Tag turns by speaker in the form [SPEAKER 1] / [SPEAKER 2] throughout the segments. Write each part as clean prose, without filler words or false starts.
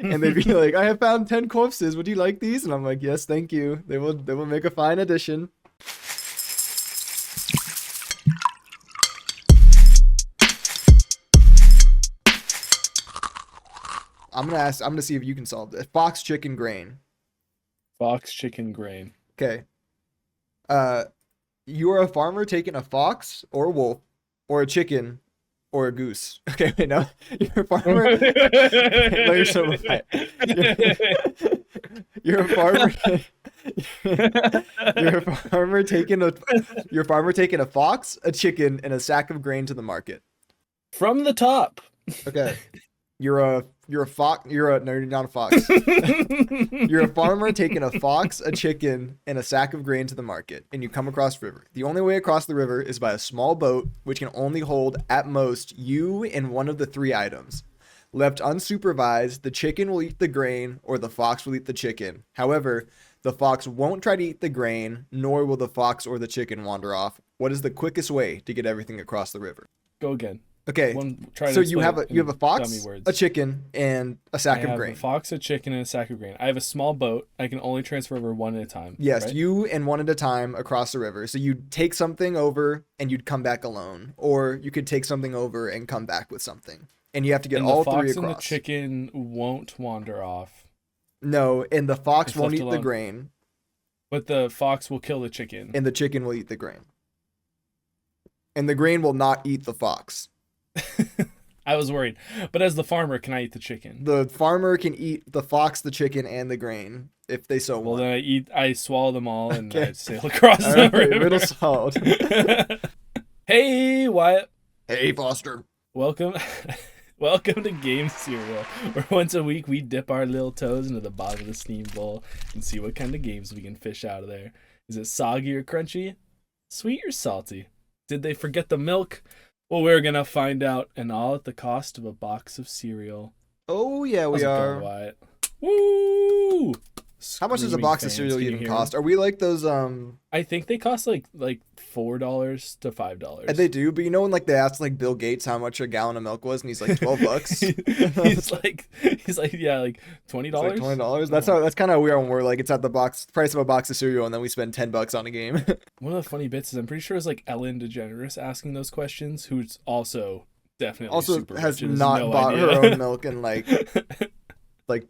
[SPEAKER 1] And they'd be like, I have found 10 corpses. Would you like these? And I'm like, yes, thank you. They will make a fine addition. I'm gonna see if you can solve this. Fox, chicken, grain.
[SPEAKER 2] Fox, chicken, grain.
[SPEAKER 1] Okay. You are a farmer taking a fox or a wolf or a chicken or a goose. Okay, wait, no. You're a farmer. Let me simplify it. You're a farmer. You're a farmer taking a fox, a chicken, and a sack of grain to the market.
[SPEAKER 2] From the top.
[SPEAKER 1] Okay. You're a fox. No, you're not a fox. You're a farmer taking a fox, a chicken, and a sack of grain to the market, and you come across the river. The only way across the river is by a small boat, which can only hold, at most, you and one of the three items. Left unsupervised, the chicken will eat the grain, or the fox will eat the chicken. However, the fox won't try to eat the grain, nor will the fox or the chicken wander off. What is the quickest way to get everything across the river?
[SPEAKER 2] Go again.
[SPEAKER 1] Okay, so you have a fox, a chicken, and a sack of grain.
[SPEAKER 2] A fox, a chicken, and a sack of grain. I have a small boat. I can only transfer over one at a time.
[SPEAKER 1] Yes,
[SPEAKER 2] right?
[SPEAKER 1] you and one at a time across the river. So you'd take something over and you'd come back alone, or you could take something over and come back with something, and you have to get all three across.
[SPEAKER 2] The fox and the chicken won't wander off.
[SPEAKER 1] No, and the fox won't eat the grain.
[SPEAKER 2] But the fox will kill the chicken.
[SPEAKER 1] And the chicken will eat the grain. And the grain will not eat the fox.
[SPEAKER 2] I was worried. But as the farmer, can I eat the chicken?
[SPEAKER 1] The farmer can eat the fox, the chicken, and the grain if they so want.
[SPEAKER 2] Well, then I swallow them all and I sail across the river.
[SPEAKER 1] Riddle solved.
[SPEAKER 2] Hey, Wyatt.
[SPEAKER 1] Hey, Foster.
[SPEAKER 2] Welcome to Game Cereal, where once a week we dip our little toes into the bottom of the steam bowl and see what kind of games we can fish out of there. Is it soggy or crunchy? Sweet or salty? Did they forget the milk? Well, we're going to find out, and all at the cost of a box of cereal.
[SPEAKER 1] Oh, yeah, we are.
[SPEAKER 2] Going, Wyatt? Woo!
[SPEAKER 1] How much does a box of cereal even cost? Are we like those
[SPEAKER 2] I think they cost like $4 to $5.
[SPEAKER 1] And they do, but you know when like they asked like Bill Gates how much a gallon of milk was and he's like $12?
[SPEAKER 2] he's like yeah, like $20.
[SPEAKER 1] Like $20. That's kind of weird when we're like it's at the price of a box of cereal and then we spend $10 on a game.
[SPEAKER 2] One of the funny bits is I'm pretty sure it's like Ellen DeGeneres asking those questions, who's also definitely super
[SPEAKER 1] has
[SPEAKER 2] rich,
[SPEAKER 1] not
[SPEAKER 2] no
[SPEAKER 1] bought
[SPEAKER 2] idea.
[SPEAKER 1] her own milk in like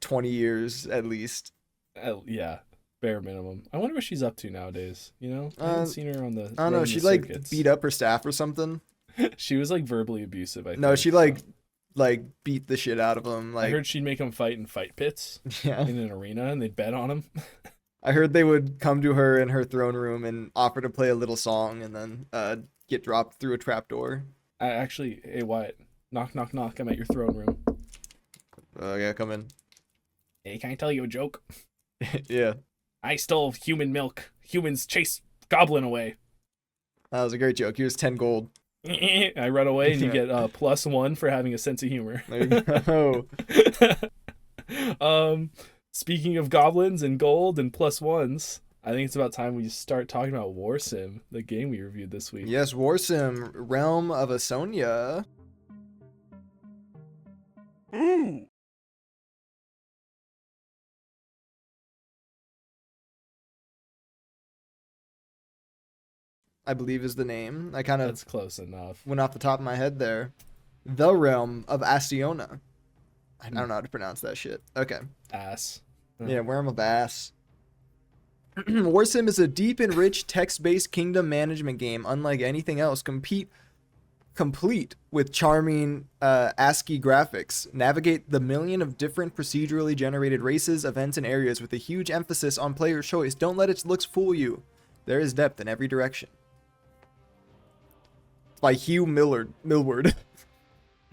[SPEAKER 1] 20 years at least.
[SPEAKER 2] Yeah, bare minimum. I wonder what she's up to nowadays. You know, I haven't seen her on the.
[SPEAKER 1] I don't know. She like beat up her staff or something.
[SPEAKER 2] She was like verbally abusive. I think.
[SPEAKER 1] No, she like beat the shit out of him. Like
[SPEAKER 2] I heard she'd make them fight in fight pits.
[SPEAKER 1] Yeah.
[SPEAKER 2] In an arena, and they'd bet on them.
[SPEAKER 1] I heard they would come to her in her throne room and offer to play a little song, and then get dropped through a trapdoor.
[SPEAKER 2] Hey Wyatt, knock knock knock. I'm at your throne room.
[SPEAKER 1] Yeah, come in.
[SPEAKER 2] Hey, can I tell you a joke?
[SPEAKER 1] Yeah.
[SPEAKER 2] I stole human milk. Humans chase goblin away.
[SPEAKER 1] That was a great joke. Here's 10 gold.
[SPEAKER 2] I run away and you get +1 for having a sense of humor.
[SPEAKER 1] There you
[SPEAKER 2] go. Speaking of goblins and gold and +1s, I think it's about time we start talking about Warsim, the game we reviewed this week.
[SPEAKER 1] Yes, Warsim, Realm of Aslona.
[SPEAKER 2] Ooh.
[SPEAKER 1] I believe is the name.
[SPEAKER 2] That's close enough.
[SPEAKER 1] Went off the top of my head there. The Realm of Aslona. I don't know how to pronounce that shit. Okay.
[SPEAKER 2] Ass.
[SPEAKER 1] Yeah, Realm of Ass. Warsim is a deep and rich text-based kingdom management game unlike anything else. Complete with charming ASCII graphics. Navigate the million of different procedurally generated races, events, and areas with a huge emphasis on player choice. Don't let its looks fool you. There is depth in every direction. By Hugh Millward.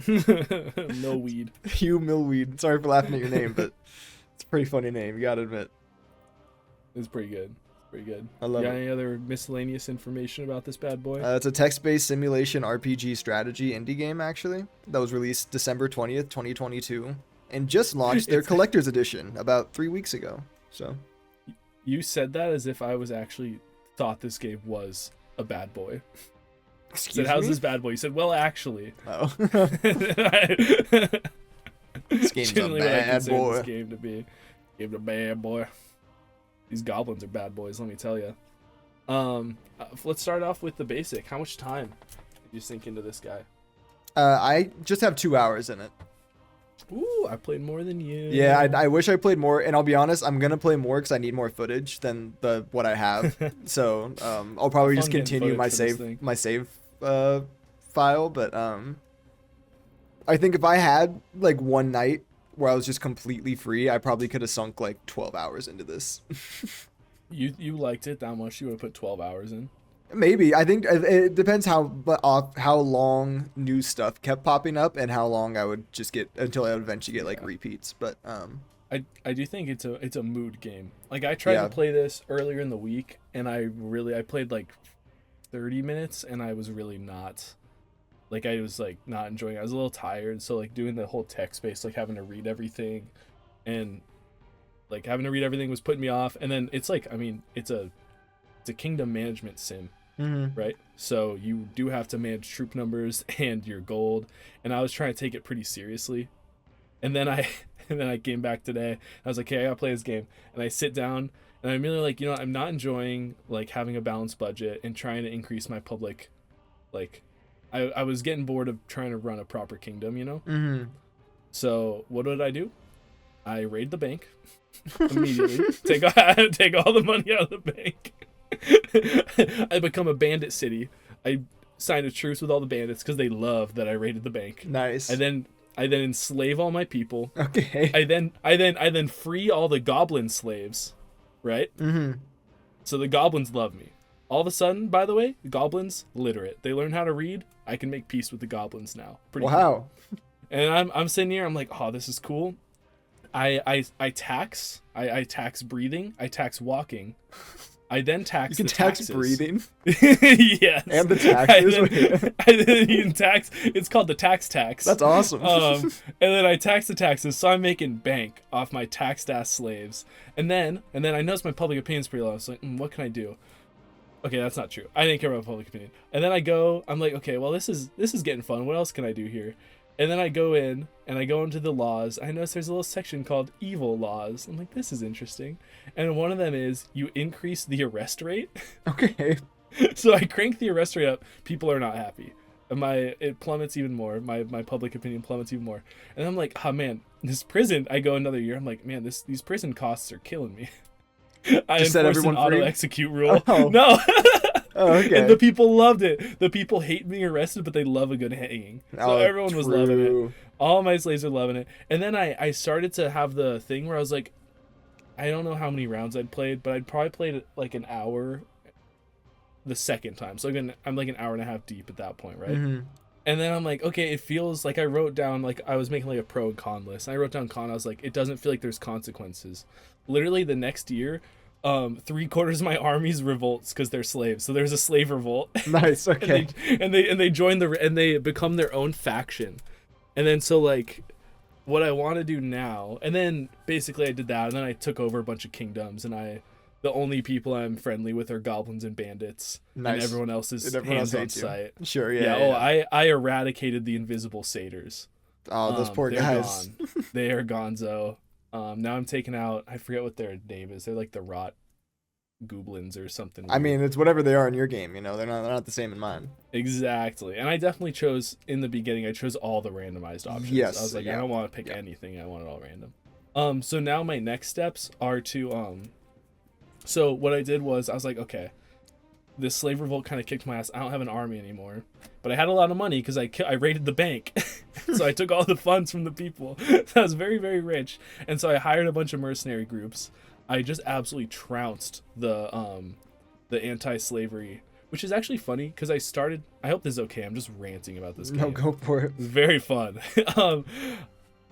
[SPEAKER 2] Millweed.
[SPEAKER 1] Hugh Millweed. Sorry for laughing at your name, but it's a pretty funny name, you gotta admit.
[SPEAKER 2] It's pretty good.
[SPEAKER 1] I love it.
[SPEAKER 2] Any other miscellaneous information about this bad boy?
[SPEAKER 1] It's a text-based simulation RPG strategy indie game, actually. That was released December 20th, 2022. And just launched their collector's edition about 3 weeks ago. So
[SPEAKER 2] you said that as if I was actually thought this game was a bad boy.
[SPEAKER 1] Excuse
[SPEAKER 2] me? How's
[SPEAKER 1] this
[SPEAKER 2] bad boy? You said, well, actually.
[SPEAKER 1] Oh. This game's a
[SPEAKER 2] Generally what I
[SPEAKER 1] bad
[SPEAKER 2] consider
[SPEAKER 1] boy.
[SPEAKER 2] this game to be. Game a bad boy. These goblins are bad boys, let me tell you. Let's start off with the basic. How much time did you sink into this guy?
[SPEAKER 1] I just have 2 hours in it.
[SPEAKER 2] Ooh, I played more than you.
[SPEAKER 1] Yeah, I wish I played more, and I'll be honest, I'm gonna play more because I need more footage than what I have. So I'll probably just
[SPEAKER 2] Fun getting
[SPEAKER 1] continue my
[SPEAKER 2] footage for this thing.
[SPEAKER 1] save file. But I think if I had like one night where I was just completely free, I probably could have sunk like 12 hours into this.
[SPEAKER 2] You liked it that much? You would have put 12 hours in?
[SPEAKER 1] Maybe. I think it depends how long new stuff kept popping up and how long I would just get until I would eventually get like repeats. But
[SPEAKER 2] I do think it's a mood game. Like I tried to play this earlier in the week, and I played like 30 minutes, and I was really not, like I was like not enjoying it. I was a little tired, so like doing the whole text based, like having to read everything, and like having to read everything was putting me off. And then it's like, I mean, it's a kingdom management sim. Right, so you do have to manage troop numbers and your gold, and I was trying to take it pretty seriously, and then I came back today. I was like, hey, I gotta play this game, and I sit down, and I'm really like, I'm not enjoying like having a balanced budget and trying to increase my public, like, I was getting bored of trying to run a proper kingdom. So what did I do? I raid the bank immediately, take all the money out of the bank. I become a bandit city. I signed a truce with all the bandits because they love that I raided the bank.
[SPEAKER 1] Nice.
[SPEAKER 2] I then enslave all my people.
[SPEAKER 1] Okay.
[SPEAKER 2] I then free all the goblin slaves, right? So the goblins love me. All of a sudden, by the way, the goblins literate. They learn how to read. I can make peace with the goblins now. Pretty
[SPEAKER 1] wow.
[SPEAKER 2] Cool. And I'm sitting here. I'm like, oh, this is cool. I tax. I tax breathing. I tax walking. I then tax.
[SPEAKER 1] You can tax breathing.
[SPEAKER 2] Yes.
[SPEAKER 1] And the taxes.
[SPEAKER 2] You can tax. It's called the tax.
[SPEAKER 1] That's awesome.
[SPEAKER 2] And then I tax the taxes, so I'm making bank off my taxed ass slaves. And then I noticed my public opinion's pretty low. I was like, what can I do? Okay, that's not true. I didn't care about public opinion. And then I'm like, okay, well this is getting fun. What else can I do here? And then I go into the laws. I notice there's a little section called evil laws. I'm like, this is interesting. And one of them is you increase the arrest rate.
[SPEAKER 1] Okay.
[SPEAKER 2] So I crank the arrest rate up. People are not happy. And it plummets even more. My public opinion plummets even more. And I'm like, oh man, this prison. I go another year. I'm like, man, these prison costs are killing me. I
[SPEAKER 1] just set
[SPEAKER 2] enforced
[SPEAKER 1] everyone
[SPEAKER 2] an auto
[SPEAKER 1] free?
[SPEAKER 2] execute rule.
[SPEAKER 1] Oh.
[SPEAKER 2] No.
[SPEAKER 1] Oh, okay.
[SPEAKER 2] And the people loved it. The people hate being arrested, but they love a good hanging. So everyone was loving it. All my slaves are loving it. And then I started to have the thing where I was like, I don't know how many rounds I'd played, but I'd probably played like an hour the second time. So again, I'm like an hour and a half deep at that point, right? And then I'm like, okay, it feels like I wrote down, like I was making like a pro and con list. And I wrote down con. I was like, it doesn't feel like there's consequences. Literally the next year, 3/4 of my armies revolts because they're slaves. So there's a slave revolt.
[SPEAKER 1] Nice. Okay.
[SPEAKER 2] and they join and they become their own faction. And then so like what I want to do now, and then basically I did that, and then I took over a bunch of kingdoms, and the only people I'm friendly with are goblins and bandits.
[SPEAKER 1] Nice.
[SPEAKER 2] And everyone else is hands on sight.
[SPEAKER 1] Sure. Yeah.
[SPEAKER 2] I eradicated the invisible satyrs.
[SPEAKER 1] Oh, those poor guys.
[SPEAKER 2] They are gonzo. Now I'm taking out, I forget what their name is. They're like the rot goblins or something weird.
[SPEAKER 1] I mean, it's whatever they are in your game, they're not the same in mine.
[SPEAKER 2] Exactly. And I definitely chose, in the beginning, I chose all the randomized options.
[SPEAKER 1] Yes.
[SPEAKER 2] I was like, I don't want to pick anything. I want it all random. So now my next steps are to, so what I did was, I was like, okay, this slave revolt kind of kicked my ass. I don't have an army anymore, but I had a lot of money because I raided the bank. So I took all the funds from the people. So I was very, very rich. And so I hired a bunch of mercenary groups. I just absolutely trounced the anti-slavery, which is actually funny because I hope this is okay. I'm just ranting about this game.
[SPEAKER 1] No, go for it.
[SPEAKER 2] It's very fun.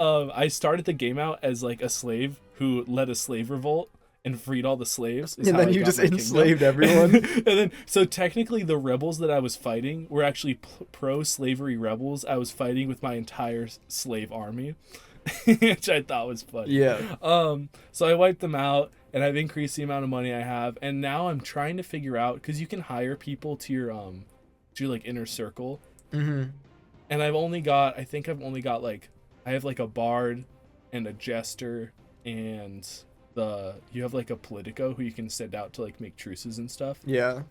[SPEAKER 2] I started the game out as like a slave who led a slave revolt and freed all the slaves.
[SPEAKER 1] And then you just enslaved everyone.
[SPEAKER 2] And then, so technically the rebels that I was fighting were actually pro-slavery rebels. I was fighting with my entire slave army. Which I thought was funny.
[SPEAKER 1] Yeah.
[SPEAKER 2] So I wiped them out, and I've increased the amount of money I have, and now I'm trying to figure out, because you can hire people to your like inner circle. And I think I've only got like I have like a bard and a jester, and you have like a politico who you can send out to like make truces and stuff.
[SPEAKER 1] Yeah.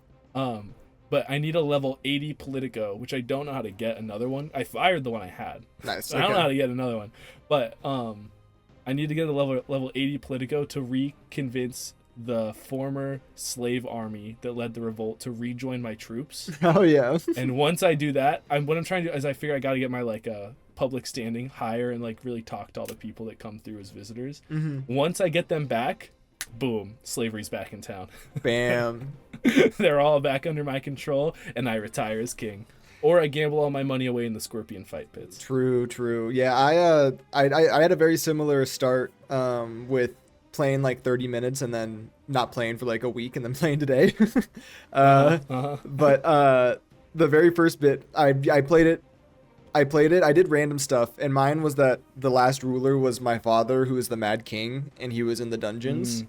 [SPEAKER 2] But I need a level 80 politico, which I don't know how to get another one. I fired the one I had.
[SPEAKER 1] Nice.
[SPEAKER 2] I don't know how to get another one, but I need to get a level 80 politico to reconvince the former slave army that led the revolt to rejoin my troops.
[SPEAKER 1] Oh yeah.
[SPEAKER 2] And once I do that, what I'm trying to do is I figure I got to get my like public standing higher and like really talk to all the people that come through as visitors.
[SPEAKER 1] Mm-hmm.
[SPEAKER 2] Once I get them back, boom, slavery's back in town.
[SPEAKER 1] Bam.
[SPEAKER 2] They're all back under my control, and I retire as king. Or I gamble all my money away in the scorpion fight pits.
[SPEAKER 1] True. Yeah, I had a very similar start with playing like 30 minutes and then not playing for like a week and then playing today. But the very first bit, I played it. I did random stuff, and mine was that the last ruler was my father, who was the Mad King, and he was in the dungeons.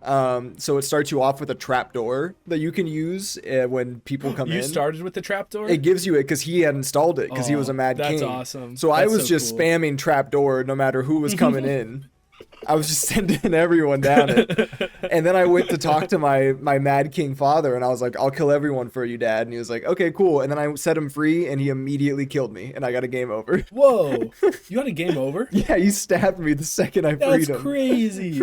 [SPEAKER 1] So it starts you off with a trapdoor that you can use when people come in.
[SPEAKER 2] You started with the trapdoor?
[SPEAKER 1] It gives you it because he had installed it because he was a Mad King.
[SPEAKER 2] That's awesome.
[SPEAKER 1] So I was just spamming trapdoor no matter who was coming in. I was just sending everyone down it. And then I went to talk to my Mad King father, and I was like, I'll kill everyone for you, Dad. And he was like, okay, cool. And then I set him free, and he immediately killed me, and I got a game over.
[SPEAKER 2] Whoa. You got a game over?
[SPEAKER 1] Yeah, he stabbed me the second I freed him.
[SPEAKER 2] That's crazy.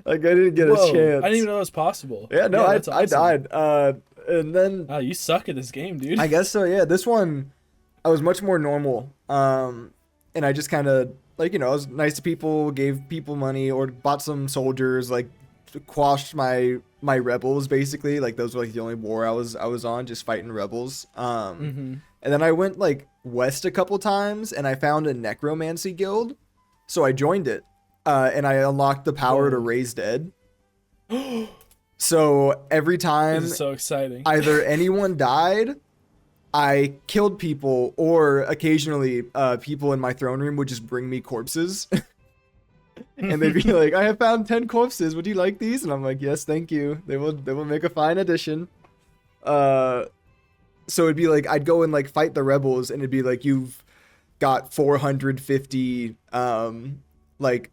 [SPEAKER 1] Like, I didn't get a chance.
[SPEAKER 2] I didn't even know it was possible.
[SPEAKER 1] Yeah, no, I died. And then...
[SPEAKER 2] Oh, you suck at this game, dude.
[SPEAKER 1] I guess so, yeah. This one, I was much more normal. And I just kind of, like, I was nice to people, gave people money, or bought some soldiers, like, quashed my rebels, basically. Like, those were, like, the only war I was on, just fighting rebels. And then I went, like, west a couple times, and I found a necromancy guild. So I joined it. And I unlocked the power to raise dead. So every time
[SPEAKER 2] this is so exciting.
[SPEAKER 1] Either anyone died, I killed people, or occasionally people in my throne room would just bring me corpses. And they'd be like, I have found 10 corpses. Would you like these? And I'm like, yes, thank you. They will make a fine addition. So it'd be like, I'd go and like fight the rebels, and it'd be like, you've got 450 like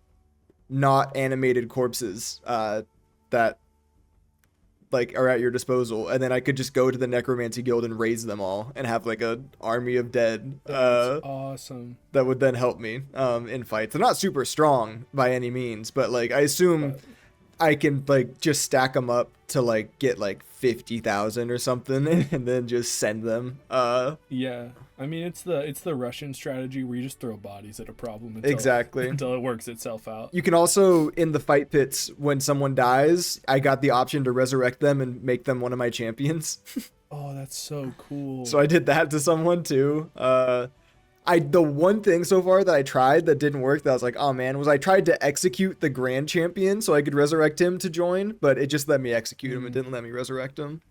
[SPEAKER 1] not animated corpses that like are at your disposal, and then I could just go to the necromancy guild and raise them all and have like a army of dead.
[SPEAKER 2] That's awesome.
[SPEAKER 1] That would then help me in fights. They're not super strong by any means, but like I assume I can like just stack them up to like get like 50,000 or something, and then just send them.
[SPEAKER 2] Yeah, I mean it's the Russian strategy where you just throw bodies at a problem until it works itself out.
[SPEAKER 1] You can also, in the fight pits, when someone dies, I got the option to resurrect them and make them one of my champions.
[SPEAKER 2] Oh, that's so cool.
[SPEAKER 1] So I did that to someone too. The one thing so far that I tried that didn't work, that I was like, oh man, was I tried to execute the grand champion so I could resurrect him to join, but it just let me execute him. It didn't let me resurrect him.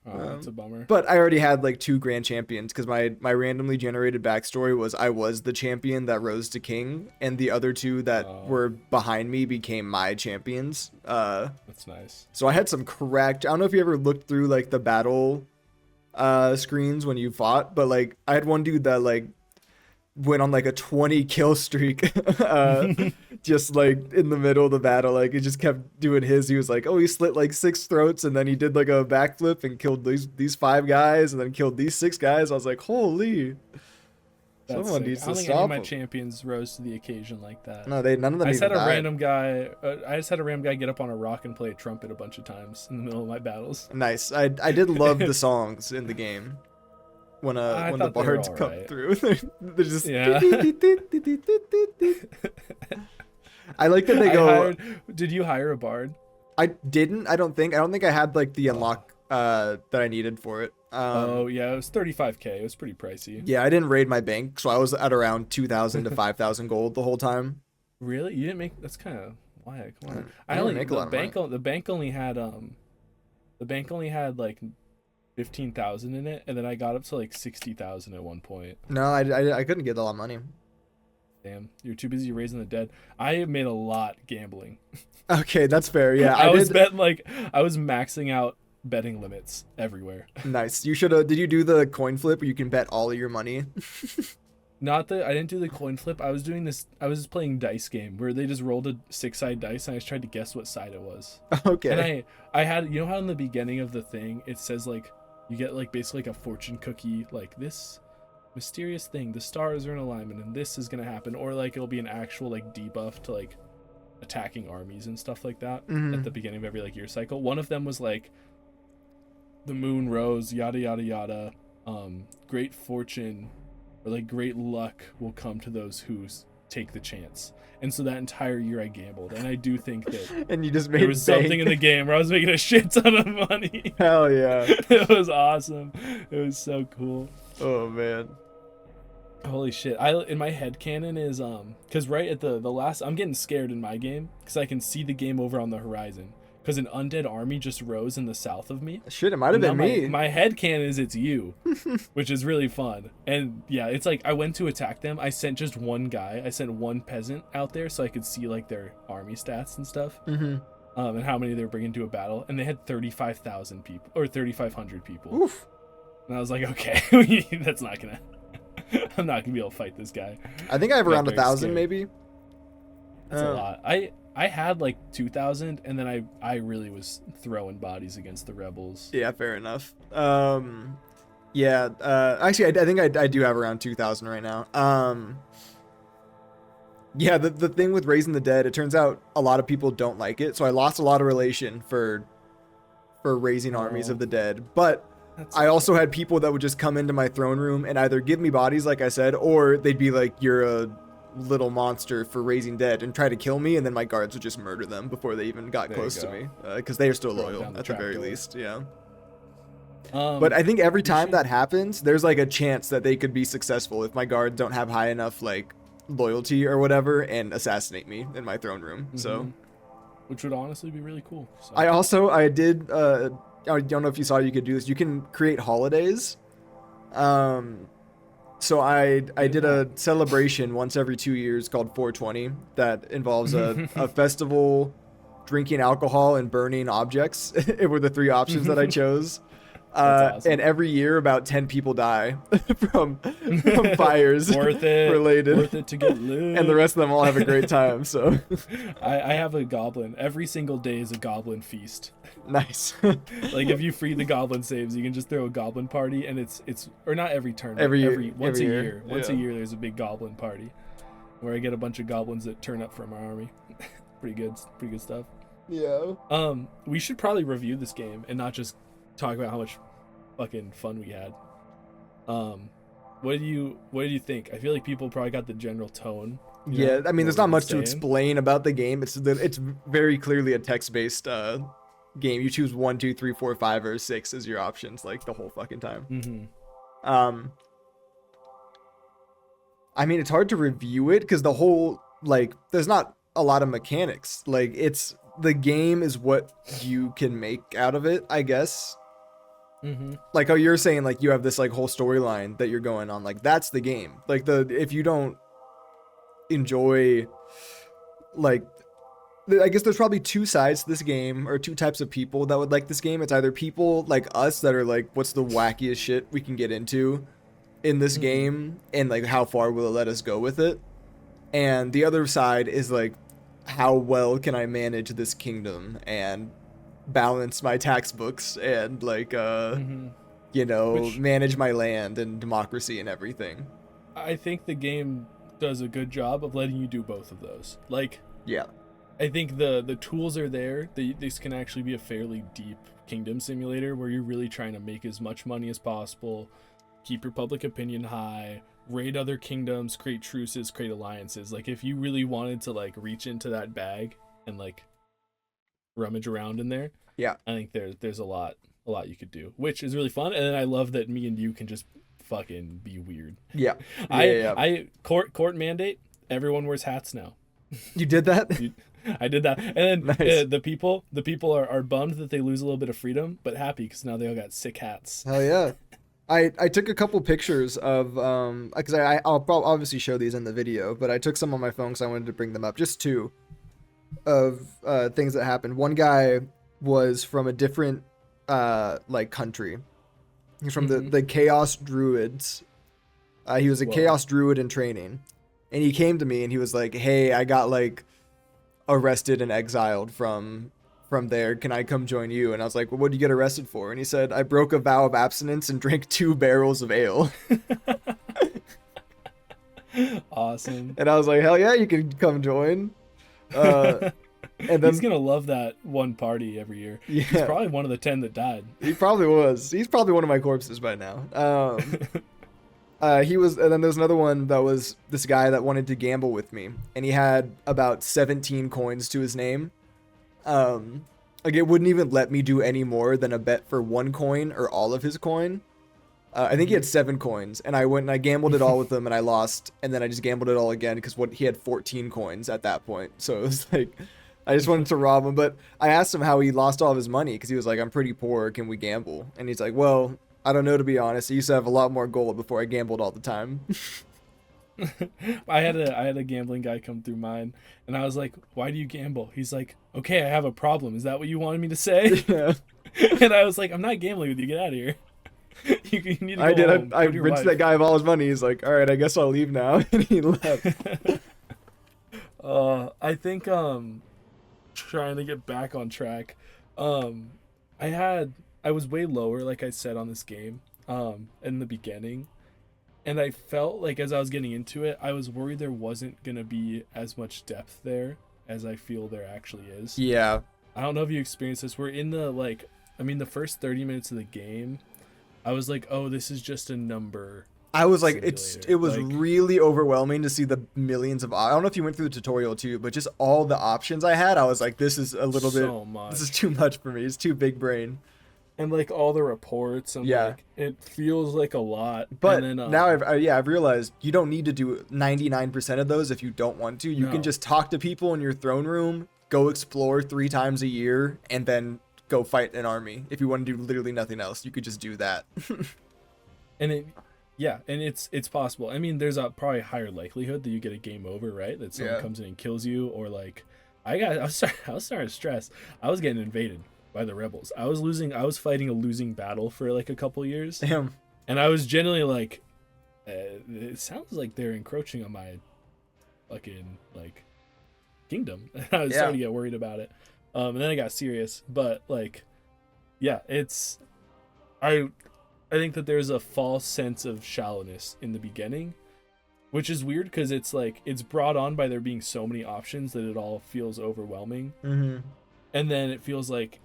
[SPEAKER 2] Oh, that's a bummer.
[SPEAKER 1] But I already had like 2 grand champions, because my randomly generated backstory was I was the champion that rose to king, and the other 2 that were behind me became my champions.
[SPEAKER 2] That's nice.
[SPEAKER 1] So I had some correct. I don't know if you ever looked through like the battle screens when you fought, but like I had one dude that like went on like a 20 kill streak just like in the middle of the battle. Like he just kept doing his. He was like, oh, he slit like 6 throats, and then he did like a backflip and killed these 5 guys, and then killed these 6 guys. I was like, holy, someone needs to stop him. I don't think any of
[SPEAKER 2] my champions rose to the occasion like that.
[SPEAKER 1] No, none of them.
[SPEAKER 2] I just had a random guy get up on a rock and play a trumpet a bunch of times in the middle of my battles.
[SPEAKER 1] Nice. I did love the songs in the game. When the bards come through, they're just I like that they go.
[SPEAKER 2] Did you hire a bard?
[SPEAKER 1] I didn't. I don't think I had like the unlock that I needed for it.
[SPEAKER 2] It was 35K. It was pretty pricey.
[SPEAKER 1] Yeah, I didn't raid my bank, so I was at around 2,000 to 5,000 gold the whole time.
[SPEAKER 2] Really? You didn't make? That's kind of why. Come on.
[SPEAKER 1] I only make a lot of money.
[SPEAKER 2] The bank only had like 15,000 in it, and then I got up to like 60,000 at one point.
[SPEAKER 1] No, I couldn't get a lot of money.
[SPEAKER 2] Damn, you're too busy raising the dead. I made a lot gambling.
[SPEAKER 1] Okay, that's fair. Yeah,
[SPEAKER 2] I was maxing out betting limits everywhere.
[SPEAKER 1] Nice. You should have. Did you do the coin flip where you can bet all of your money?
[SPEAKER 2] I didn't do the coin flip. I was doing this. I was playing dice game where they just rolled a 6-side dice and I just tried to guess what side it was.
[SPEAKER 1] Okay.
[SPEAKER 2] And I had, you know how in the beginning of the thing it says like you get like basically like a fortune cookie, like this mysterious thing, the stars are in alignment and this is gonna happen, or like it'll be an actual like debuff to like attacking armies and stuff like that at the beginning of every like year cycle. One of them was like the moon rose, yada yada yada, great fortune or like great luck will come to those who take the chance. And so that entire year I gambled, and I do think that
[SPEAKER 1] And you just made
[SPEAKER 2] there was something in the game where I was making a shit ton of money.
[SPEAKER 1] Hell yeah.
[SPEAKER 2] It was awesome. It was so cool.
[SPEAKER 1] Oh man.
[SPEAKER 2] Holy shit. I in my head canon is because right at the last, I'm getting scared in my game because I can see the game over on the horizon because an undead army just rose in the south of me.
[SPEAKER 1] Shit, it might have been me.
[SPEAKER 2] My head canon is it's you, which is really fun. And yeah, it's like I went to attack them. I sent just one guy. I sent one peasant out there so I could see like their army stats and stuff. And how many they were bringing to a battle. And they had 35,000 people or 3,500 people.
[SPEAKER 1] Oof.
[SPEAKER 2] And I was like, okay, that's not gonna. I'm not gonna be able to fight this guy.
[SPEAKER 1] I think I have around 1,000 maybe.
[SPEAKER 2] That's a lot. I had like 2,000, and then I really was throwing bodies against the rebels.
[SPEAKER 1] Yeah, fair enough. Yeah. Actually, I think I do have around 2,000 right now. Yeah, the thing with Raising the Dead, it turns out a lot of people don't like it. So I lost a lot of relation for raising armies of the dead, but I also had people that would just come into my throne room and either give me bodies, like I said, or they'd be like, "You're a little monster for raising dead," and try to kill me, and then my guards would just murder them before they even got close to me, because they are still loyal at the very least. Yeah. But I think every time that happens, there's like a chance that they could be successful if my guards don't have high enough like loyalty or whatever and assassinate me in my throne room. So,
[SPEAKER 2] which would honestly be really cool. So.
[SPEAKER 1] I did. I don't know if you saw you could do this. You can create holidays. So I did a celebration once every 2 years called 420 that involves a festival, drinking alcohol, and burning objects. It were the three options that I chose. Awesome. And every year about 10 people die from fires
[SPEAKER 2] worth it to get lit.
[SPEAKER 1] And the rest of them all have a great time. So
[SPEAKER 2] I have a goblin. Every single day is a goblin feast.
[SPEAKER 1] Nice.
[SPEAKER 2] Like if you free the goblin saves, you can just throw a goblin party, and it's or not every turn, once a year. Once a year there's a big goblin party where I get a bunch of goblins that turn up from our army. Pretty good stuff.
[SPEAKER 1] Yeah.
[SPEAKER 2] We should probably review this game and not just talk about how much fucking fun we had. What do you think? I feel like people probably got the general tone.
[SPEAKER 1] Yeah, I mean, there's not much to explain about the game. It's very clearly a text-based game. You choose 1, 2, 3, 4, 5, or 6 as your options, like the whole fucking time. I mean, it's hard to review it because the whole there's not a lot of mechanics. Like the game is what you can make out of it, I guess. Like how you're saying, like you have this like whole storyline that you're going on, like that's the game. Like if you don't enjoy, like, I guess there's probably two sides to this game, or two types of people that would like this game. It's either people like us that are like, what's the wackiest shit we can get into in this game, and like how far will it let us go with it? And the other side is like, how well can I manage this kingdom and balance my tax books and like manage my land and democracy and everything.
[SPEAKER 2] I think the game does a good job of letting you do both of those. Like, yeah, I think the tools are there. This can actually be a fairly deep kingdom simulator where you're really trying to make as much money as possible, keep your public opinion high, raid other kingdoms, create truces, create alliances. Like if you really wanted to like reach into that bag and like rummage around in there, yeah, I think there's a lot you could do, which is really fun. And then I love that me and you can just fucking be weird. Yeah. I court mandate, everyone wears hats now.
[SPEAKER 1] You did that?
[SPEAKER 2] I did that. And then nice. the people are bummed that they lose a little bit of freedom, but happy because now they all got sick hats.
[SPEAKER 1] Hell yeah. I took a couple pictures of because I'll probably obviously show these in the video, but I took some on my phone because I wanted to bring them up. Just two of things that happened. One guy was from a different like country. He's from the Chaos Druids. He was a
[SPEAKER 2] Whoa.
[SPEAKER 1] chaos druid in training, and he came to me and he was like, "Hey, I got like arrested and exiled from there. Can I come join you?" And I was like, "Well, what did you get arrested for?" And he said, "I broke a vow of abstinence and drank 2 barrels of ale."
[SPEAKER 2] Awesome.
[SPEAKER 1] And I was like, "Hell yeah, you can come join." And then
[SPEAKER 2] He's gonna love that one party every year.
[SPEAKER 1] yeah,
[SPEAKER 2] He's probably one of the 10 that died.
[SPEAKER 1] he probably was. He's probably one of my corpses by now. He was, and then there's another one that was this guy that wanted to gamble with me, and he had about 17 coins to his name. Like it wouldn't even let me do any more than a bet for 1 coin or all of his coin. I think he had 7 coins, and I went and I gambled it all with him, and I lost, and then I just gambled it all again because he had 14 coins at that point. So it was like, I just wanted to rob him, but I asked him how he lost all of his money because he was like, "I'm pretty poor. Can we gamble?" And he's like, "Well, I don't know, to be honest. I used to have a lot more gold before I gambled all the time."
[SPEAKER 2] I had a gambling guy come through mine, and I was like, "Why do you gamble?" He's like, "Okay, I have a problem. Is that what you wanted me to say?"
[SPEAKER 1] Yeah.
[SPEAKER 2] And I was like, "I'm not gambling with you. Get out of here. You need to go
[SPEAKER 1] I did.
[SPEAKER 2] home.
[SPEAKER 1] I
[SPEAKER 2] Go to your
[SPEAKER 1] rinsed
[SPEAKER 2] wife."
[SPEAKER 1] that guy of all his money. He's like, "All right, I guess I'll leave now," and he left.
[SPEAKER 2] I think trying to get back on track. I was way lower, like I said, on this game in the beginning, and I felt like as I was getting into it, I was worried there wasn't gonna be as much depth there as I feel there actually is.
[SPEAKER 1] Yeah.
[SPEAKER 2] I don't know if you experienced this. We're in the first 30 minutes of the game, I was like, oh, this is just a number.
[SPEAKER 1] I was like,
[SPEAKER 2] simulator.
[SPEAKER 1] it was really overwhelming to see the millions of. I don't know if you went through the tutorial too, but just all the options I had, I was like, this is a little
[SPEAKER 2] so
[SPEAKER 1] bit.
[SPEAKER 2] much.
[SPEAKER 1] This is too much for me. It's too big brain.
[SPEAKER 2] And like all the reports, and
[SPEAKER 1] Yeah.
[SPEAKER 2] like it feels like a lot.
[SPEAKER 1] But
[SPEAKER 2] and then,
[SPEAKER 1] now I've realized you don't need to do 99% of those if you don't want to. You
[SPEAKER 2] No.
[SPEAKER 1] can just talk to people in your throne room, go explore 3 times a year, and then go fight an army. If you want to do literally nothing else, you could just do that.
[SPEAKER 2] and it's possible. I mean, there's a probably higher likelihood that you get a game over, right? That someone
[SPEAKER 1] Yeah.
[SPEAKER 2] comes in and kills you, or like I was starting to stress. I was getting invaded by the rebels. I was fighting a losing battle for like a couple years,
[SPEAKER 1] Damn.
[SPEAKER 2] and I was genuinely like, it sounds like they're encroaching on my fucking like kingdom. I was starting to get worried about it, and then I got serious. But like, yeah, I think that there's a false sense of shallowness in the beginning, which is weird because it's like it's brought on by there being so many options that it all feels overwhelming.
[SPEAKER 1] Mm-hmm.
[SPEAKER 2] And then it feels like,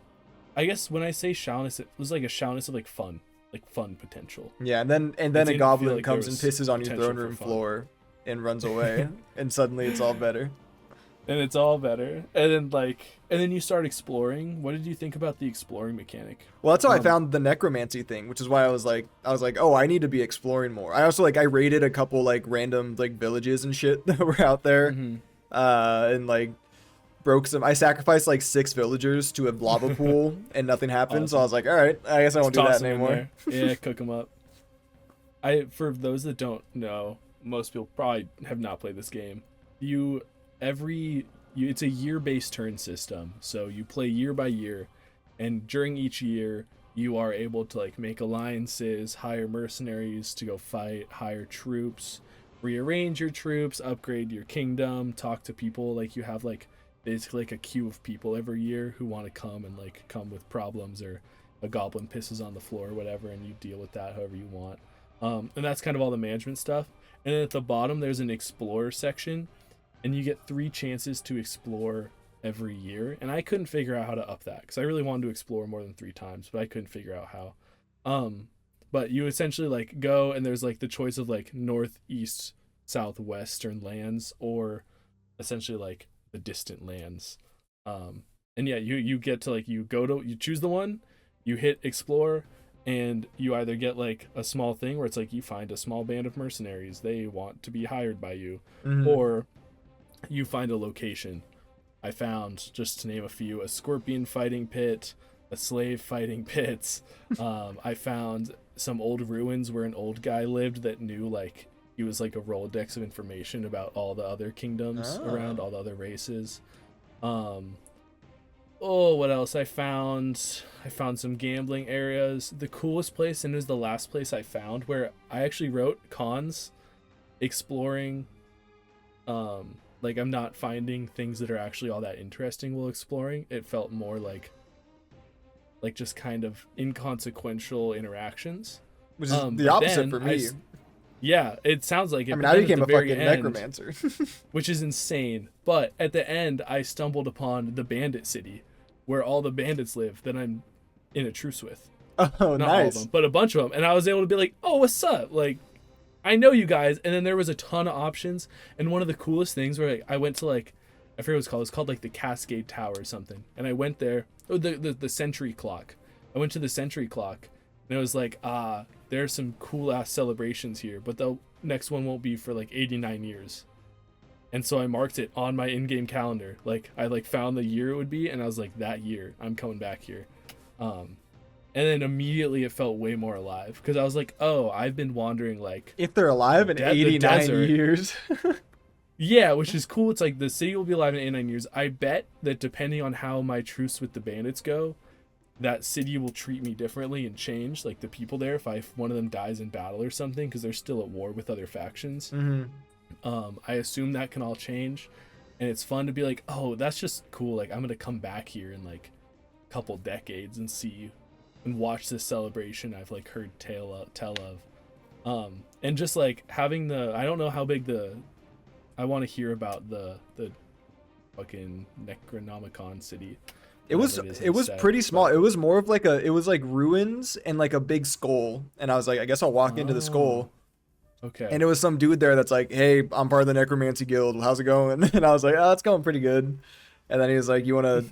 [SPEAKER 2] I guess when I say shallowness, it was like a shallowness of like fun potential.
[SPEAKER 1] Yeah, and then
[SPEAKER 2] It
[SPEAKER 1] a
[SPEAKER 2] didn't
[SPEAKER 1] goblin
[SPEAKER 2] feel like
[SPEAKER 1] comes
[SPEAKER 2] there
[SPEAKER 1] and
[SPEAKER 2] was
[SPEAKER 1] pisses on your
[SPEAKER 2] potential
[SPEAKER 1] throne
[SPEAKER 2] for
[SPEAKER 1] room
[SPEAKER 2] fun.
[SPEAKER 1] floor and runs away, and suddenly it's all better.
[SPEAKER 2] And it's all better. And then you start exploring. What did you think about the exploring mechanic?
[SPEAKER 1] Well, that's how I found the necromancy thing, which is why I was like, oh, I need to be exploring more. I also I raided a couple like random like villages and shit that were out there,
[SPEAKER 2] Mm-hmm.
[SPEAKER 1] and like broke some. I sacrificed like 6 villagers to a lava pool, and nothing happened. So I was like, all right, I guess I won't do
[SPEAKER 2] Toss
[SPEAKER 1] that
[SPEAKER 2] them in
[SPEAKER 1] anymore.
[SPEAKER 2] there. Yeah, cook them up. For those that don't know, most people probably have not played this game. It's a year-based turn system, so you play year by year, and during each year you are able to like make alliances, hire mercenaries to go fight, hire troops, rearrange your troops, upgrade your kingdom, talk to people. Like you have like basically like a queue of people every year who want to come and like come with problems, or a goblin pisses on the floor or whatever, and you deal with that however you want. And that's kind of all the management stuff. And then at the bottom there's an explorer section, and you get 3 chances to explore every year. And I couldn't figure out how to up that because I really wanted to explore more than 3 times, but I couldn't figure out how. But you essentially like go, and there's like the choice of like northeast, southwestern lands, or essentially like the distant lands. And yeah, you get to like you choose the one, you hit explore, and you either get like a small thing where it's like you find a small band of mercenaries, they want to be hired by you,
[SPEAKER 1] Mhm.
[SPEAKER 2] or you find a location. I found, just to name a few, a scorpion fighting pit, a slave fighting pit. I found some old ruins where an old guy lived that knew like he was like a Rolodex of information about all the other kingdoms around, all the other races. Oh, what else I found? I found some gambling areas. The coolest place, and it was the last place I found, where I actually wrote cons exploring. Like I'm not finding things that are actually all that interesting while exploring. It felt more like just kind of inconsequential interactions.
[SPEAKER 1] Which is the
[SPEAKER 2] But
[SPEAKER 1] opposite
[SPEAKER 2] then
[SPEAKER 1] for me.
[SPEAKER 2] yeah, it sounds like it.
[SPEAKER 1] I mean,
[SPEAKER 2] but
[SPEAKER 1] I
[SPEAKER 2] then at
[SPEAKER 1] became
[SPEAKER 2] the
[SPEAKER 1] a
[SPEAKER 2] very
[SPEAKER 1] fucking
[SPEAKER 2] end,
[SPEAKER 1] necromancer.
[SPEAKER 2] which is insane. But at the end, I stumbled upon the bandit city, where all the bandits live that I'm in a truce with.
[SPEAKER 1] Oh,
[SPEAKER 2] Not all of
[SPEAKER 1] nice.
[SPEAKER 2] them, but a bunch of them. And I was able to be like, "Oh, what's up?" Like, I know you guys. And then there was a ton of options. And one of the coolest things where I went to like, I forget what it's called. It's called like the Cascade Tower or something. And I went there. Oh, the Century Clock. I went to the Century Clock, and it was like, there's some cool ass celebrations here, but the next one won't be for like 89 years. And so I marked it on my in-game calendar. Like I like found the year it would be, and I was like, that year I'm coming back here. And then immediately it felt way more alive because I was like, oh, I've been wandering like
[SPEAKER 1] If they're alive in
[SPEAKER 2] the
[SPEAKER 1] 89
[SPEAKER 2] desert.
[SPEAKER 1] years.
[SPEAKER 2] Yeah, which is cool. It's like the city will be alive in 89 years. I bet that depending on how my truce with the bandits go, that city will treat me differently and change, like the people there, if one of them dies in battle or something, because they're still at war with other factions. I assume that can all change, and it's fun to be like, oh, that's just cool. Like I'm gonna come back here in like a couple decades and see and watch this celebration I've like heard tell of. And just like having I don't know how big I want to hear about the fucking Necronomicon city.
[SPEAKER 1] It was pretty small. It was more of like it was like ruins and like a big skull. And I was like, I guess I'll walk into the skull.
[SPEAKER 2] Okay.
[SPEAKER 1] And it was some dude there that's like, hey, I'm part of the Necromancy Guild. How's it going? And I was like, oh, it's going pretty good. And then he was like, you want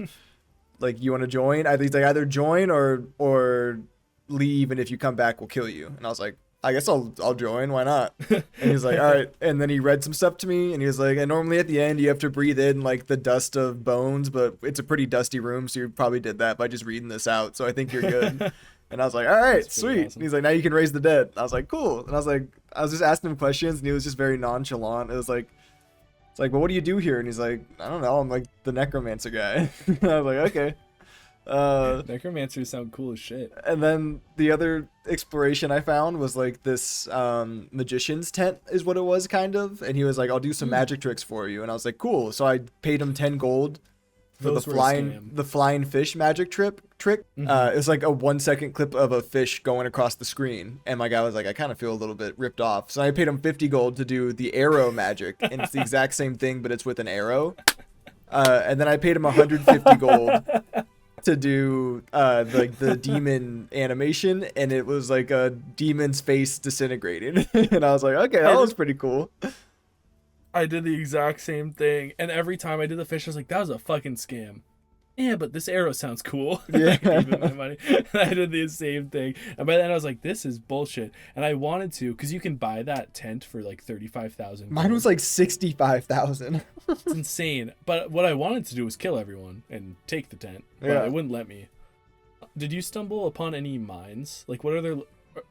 [SPEAKER 1] to join? I think he's like, either join or leave. And if you come back, we'll kill you. And I was like, I guess I'll join. Why not? And he's like, all right. And then he read some stuff to me, and he was like, and normally at the end you have to breathe in like the dust of bones, but it's a pretty dusty room, so you probably did that by just reading this out. So I think you're good. And I was like, all right, sweet.
[SPEAKER 2] Awesome.
[SPEAKER 1] And he's like, now you can raise the dead. And I was like, cool. And I was just asking him questions, and he was just very nonchalant. It was like, it's like, well, what do you do here? And he's like, I don't know. I'm like the necromancer guy. And I was like, okay.
[SPEAKER 2] Necromancers sound cool as shit.
[SPEAKER 1] And then the other exploration I found was like this magician's tent is what it was, kind of. And he was like, I'll do some magic tricks for you. And I was like, cool. So I paid him 10 gold for
[SPEAKER 2] Those were a
[SPEAKER 1] the flying fish magic trick. It was like a 1-second clip of a fish going across the screen. And my guy was like, I kind of feel a little bit ripped off. So I paid him 50 gold to do the arrow magic. And it's the exact same thing, but it's with an arrow. And then I paid him 150 gold to do like the demon animation, and it was like a demon's face disintegrating. And I was like, okay, that was pretty cool.
[SPEAKER 2] I did the exact same thing, and every time I did the fish, I was like, that was a fucking scam. Yeah, but this arrow sounds cool.
[SPEAKER 1] Yeah.
[SPEAKER 2] I gave him my money. And I did the same thing, and by then I was like, this is bullshit. And I wanted to, because you can buy that tent for like 35,000.
[SPEAKER 1] Mine was like 65,000.
[SPEAKER 2] It's insane. But what I wanted to do was kill everyone and take the tent, but
[SPEAKER 1] Yeah.
[SPEAKER 2] it wouldn't let me. Did you stumble upon any mines? Like what other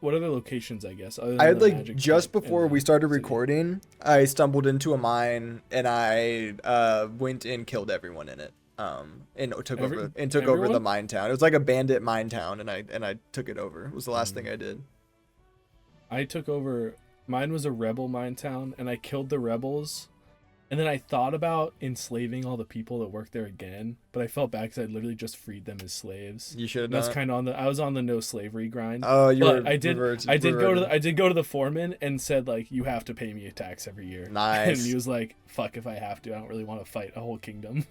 [SPEAKER 2] locations, I guess? Other than
[SPEAKER 1] I had
[SPEAKER 2] the
[SPEAKER 1] like
[SPEAKER 2] magic
[SPEAKER 1] just
[SPEAKER 2] tent
[SPEAKER 1] before
[SPEAKER 2] and
[SPEAKER 1] we
[SPEAKER 2] the
[SPEAKER 1] started
[SPEAKER 2] city?
[SPEAKER 1] recording, I stumbled into a mine, and I went and killed everyone in it. And took over the
[SPEAKER 2] everyone?
[SPEAKER 1] mine town. It was like a bandit mine town, and I took it over. It was the last thing I did.
[SPEAKER 2] I took over. Mine was a rebel mine town, and I killed the rebels. And then I thought about enslaving all the people that worked there again, but I felt bad because I literally just freed them as slaves.
[SPEAKER 1] You should have
[SPEAKER 2] That's
[SPEAKER 1] done.
[SPEAKER 2] kind of I was on the no slavery grind.
[SPEAKER 1] Oh, you
[SPEAKER 2] but
[SPEAKER 1] were.
[SPEAKER 2] I did go to the foreman and said like, you have to pay me a tax every year.
[SPEAKER 1] Nice.
[SPEAKER 2] And he was like, fuck if I have to. I don't really want to fight a whole kingdom.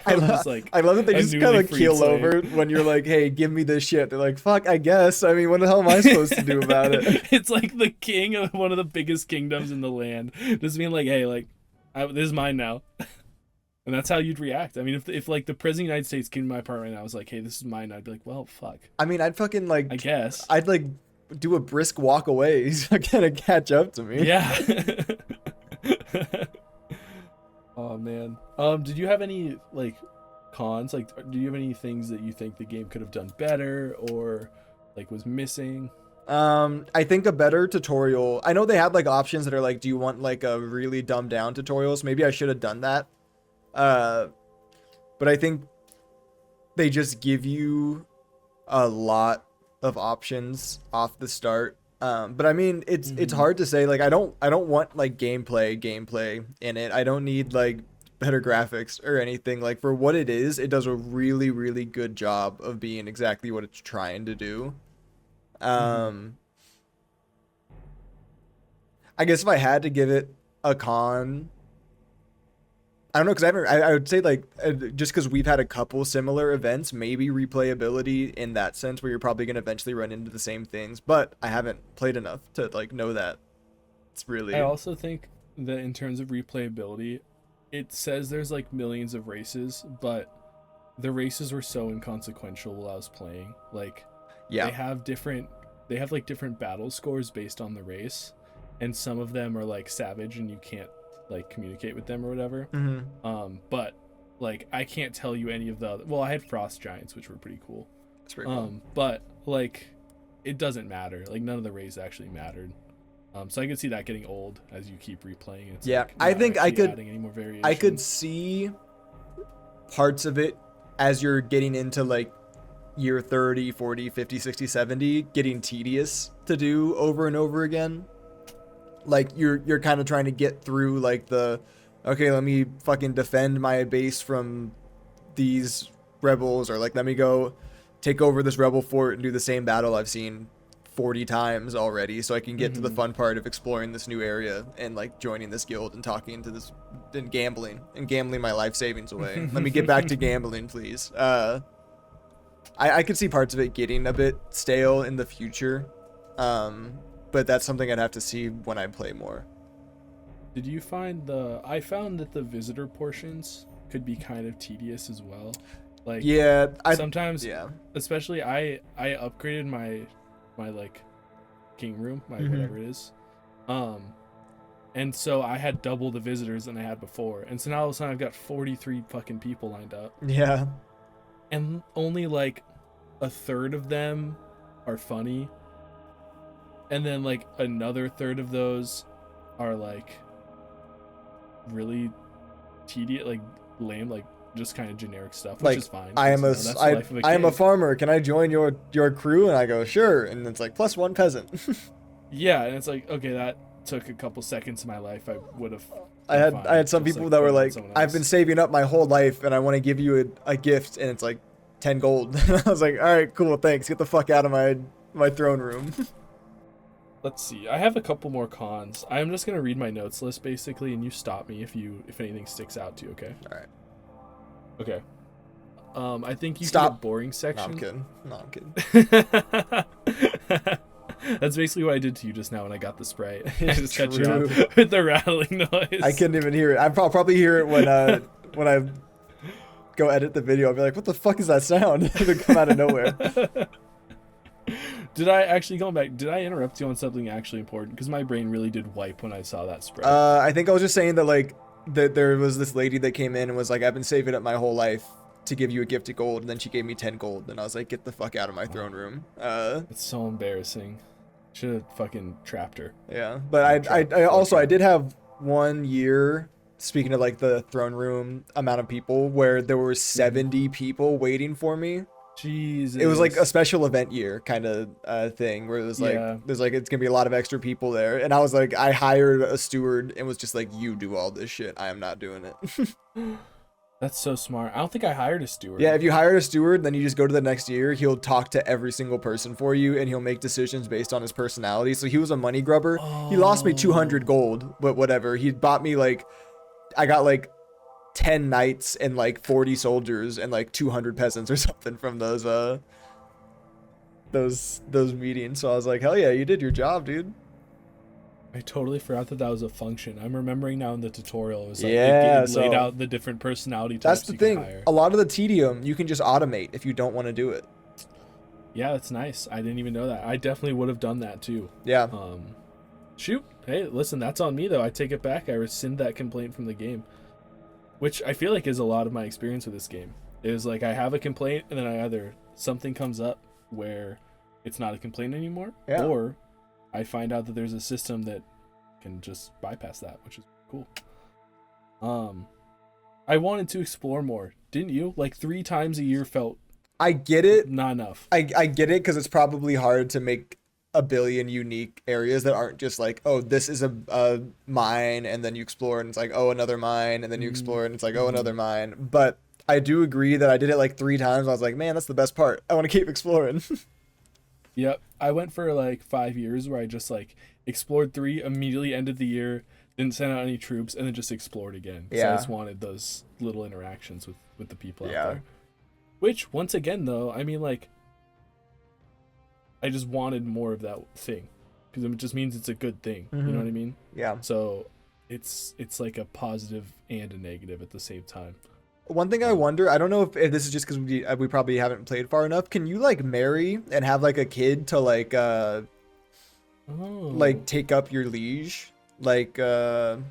[SPEAKER 1] I
[SPEAKER 2] was
[SPEAKER 1] love,
[SPEAKER 2] just like,
[SPEAKER 1] I love that they
[SPEAKER 2] a
[SPEAKER 1] just
[SPEAKER 2] newly
[SPEAKER 1] kind of
[SPEAKER 2] freed
[SPEAKER 1] keel
[SPEAKER 2] slave.
[SPEAKER 1] over when you're like, hey, give me this shit. They're like, fuck, I guess. I mean, what the hell am I supposed to do about it?
[SPEAKER 2] It's like the king of one of the biggest kingdoms in the land. Just being like, hey, like, this is mine now. And that's how you'd react. I mean, if like the president of the United States came to my apartment and I was like, hey, this is mine, I'd be like, well, fuck.
[SPEAKER 1] I mean, I'd fucking like,
[SPEAKER 2] I guess.
[SPEAKER 1] I'd like do a brisk walk away. He's not gonna catch up to me.
[SPEAKER 2] Yeah. Oh man. Did you have any like cons? Like, do you have any things that you think the game could have done better or like was missing?
[SPEAKER 1] I think a better tutorial. I know they had like options that are like, do you want like a really dumbed down tutorial? So maybe I should have done that. But I think they just give you a lot of options off the start. But I mean, it's hard to say. Like, I don't want like gameplay in it. I don't need like better graphics or anything. Like for what it is, it does a really really good job of being exactly what it's trying to do. Um, I guess if I had to give it a con, I don't know, because I would say like just because we've had a couple similar events, maybe replayability in that sense, where you're probably gonna eventually run into the same things. But I haven't played enough to like know that it's
[SPEAKER 2] I
[SPEAKER 1] really.
[SPEAKER 2] also think that in terms of replayability, it says there's like millions of races, but the races were so inconsequential while I was playing. Like
[SPEAKER 1] Yeah.
[SPEAKER 2] they have different they have like different battle scores based on the race, and some of them are like savage and you can't like communicate with them or whatever.
[SPEAKER 1] Hmm.
[SPEAKER 2] But like I can't tell you any of the well, I had frost giants, which were pretty cool.
[SPEAKER 1] That's pretty cool.
[SPEAKER 2] But like it doesn't matter. Like none of the races actually mattered. So I could see that getting old as you keep replaying. It's
[SPEAKER 1] Yeah,
[SPEAKER 2] like
[SPEAKER 1] I
[SPEAKER 2] not
[SPEAKER 1] think I
[SPEAKER 2] actually
[SPEAKER 1] could.
[SPEAKER 2] adding any more
[SPEAKER 1] I could
[SPEAKER 2] variation.
[SPEAKER 1] see parts of it as you're getting into like year 30, 40, 50, 60, 70 getting tedious to do over and over again. Like you're kind of trying to get through like the okay, let me fucking defend my base from these rebels, or like let me go take over this rebel fort and do the same battle I've seen 40 times already, so I can get to the fun part of exploring this new area and like joining this guild and talking to this and gambling my life savings away. Let me get back to gambling, please. I could see parts of it getting a bit stale in the future, but that's something I'd have to see when I play more.
[SPEAKER 2] Did you find I found that the visitor portions could be kind of tedious as well. Like
[SPEAKER 1] Yeah,
[SPEAKER 2] sometimes,
[SPEAKER 1] yeah.
[SPEAKER 2] especially I upgraded my like king room, my whatever it is. And so I had double the visitors than I had before. And so now all of a sudden I've got 43 fucking people lined up.
[SPEAKER 1] Yeah.
[SPEAKER 2] And only like a third of them are funny. And then like another third of those are like really tedious, like lame, like just kind of generic stuff, which
[SPEAKER 1] Like
[SPEAKER 2] is fine.
[SPEAKER 1] I am a
[SPEAKER 2] That's the life of a
[SPEAKER 1] I am a
[SPEAKER 2] king.
[SPEAKER 1] farmer. Can I join your crew? And I go sure. And it's like +1 peasant.
[SPEAKER 2] Yeah, and it's like, okay, that took a couple seconds of my life. I would have.
[SPEAKER 1] I had some people that were like, I've been saving up my whole life and I want to give you a gift, and it's like 10 gold. And I was like, all right, cool, thanks. Get the fuck out of my throne room.
[SPEAKER 2] Let's see. I have a couple more cons. I'm just gonna read my notes list basically, and you stop me if anything sticks out to you. Okay.
[SPEAKER 1] All right.
[SPEAKER 2] Okay. I think you
[SPEAKER 1] Stop.
[SPEAKER 2] hit a boring
[SPEAKER 1] No,
[SPEAKER 2] section.
[SPEAKER 1] I'm kidding. No, I'm kidding.
[SPEAKER 2] That's basically what I did to you just now when I got the spray. I just cut you
[SPEAKER 1] True.
[SPEAKER 2] off with the rattling noise.
[SPEAKER 1] I couldn't even hear it. I'll probably hear it when I go edit the video. I'll be like, what the fuck is that sound? It'll come out of nowhere.
[SPEAKER 2] Did I actually going back? Did I interrupt you on something actually important? Because my brain really did wipe when I saw that spray.
[SPEAKER 1] I think I was just saying that like that there was this lady that came in and was like, I've been saving up my whole life to give you a gift of gold, and then she gave me 10 gold, and I was like, get the fuck out of my throne room.
[SPEAKER 2] It's so embarrassing. Should have fucking trapped her.
[SPEAKER 1] Yeah, but I also I did have 1 year. Speaking of like the throne room amount of people, where there were 70 people waiting for me.
[SPEAKER 2] Jesus.
[SPEAKER 1] It was like a special event year kind of thing, where it was like
[SPEAKER 2] Yeah.
[SPEAKER 1] there's like it's gonna be a lot of extra people there, and I was like, I hired a steward and was just like, you do all this shit, I am not doing it.
[SPEAKER 2] That's so smart. I don't think I hired a steward.
[SPEAKER 1] Yeah, if you hired a steward, then you just go to the next year. He'll talk to every single person for you, and he'll make decisions based on his personality. So he was a money grubber. He lost me 200 gold, but whatever. He bought me like, I got like 10 knights and like 40 soldiers and like 200 peasants or something from those meetings. So I was like, hell yeah, you did your job, dude.
[SPEAKER 2] I totally forgot that was a function. I'm remembering now in the tutorial. It was like
[SPEAKER 1] Yeah,
[SPEAKER 2] it laid out the different personality types.
[SPEAKER 1] That's the
[SPEAKER 2] you could
[SPEAKER 1] thing.
[SPEAKER 2] hire.
[SPEAKER 1] A lot of the tedium you can just automate if you don't want to do it.
[SPEAKER 2] Yeah, that's nice. I didn't even know that. I definitely would have done that too.
[SPEAKER 1] Yeah.
[SPEAKER 2] Shoot. Hey, listen, that's on me though. I take it back. I rescind that complaint from the game. Which I feel like is a lot of my experience with this game. It was like I have a complaint and then I either something comes up where it's not a complaint anymore, or I find out that there's a system that can just bypass that, which is cool. I wanted to explore more, didn't you? Like 3 times a year felt
[SPEAKER 1] I get it.
[SPEAKER 2] Not enough.
[SPEAKER 1] I get it because it's probably hard to make a billion unique areas that aren't just like, oh, this is a mine, and then you explore, and it's like, oh, another mine, and then you explore, and it's like, oh, another mine. But I do agree that I did it like 3 times. I was like, man, that's the best part. I want to keep exploring.
[SPEAKER 2] Yep. I went for like 5 years where I just like explored 3, immediately ended the year, didn't send out any troops, and then just explored again. So I just wanted those little interactions with the people out there. Which, once again, though, I mean, like, I just wanted more of that thing. Because it just means it's a good thing. You know what I mean?
[SPEAKER 1] Yeah.
[SPEAKER 2] So it's like a positive and a negative at the same time.
[SPEAKER 1] One thing I wonder, I don't know if this is just because we probably haven't played far enough. Can you like marry and have like a kid to like like take up your liege, like because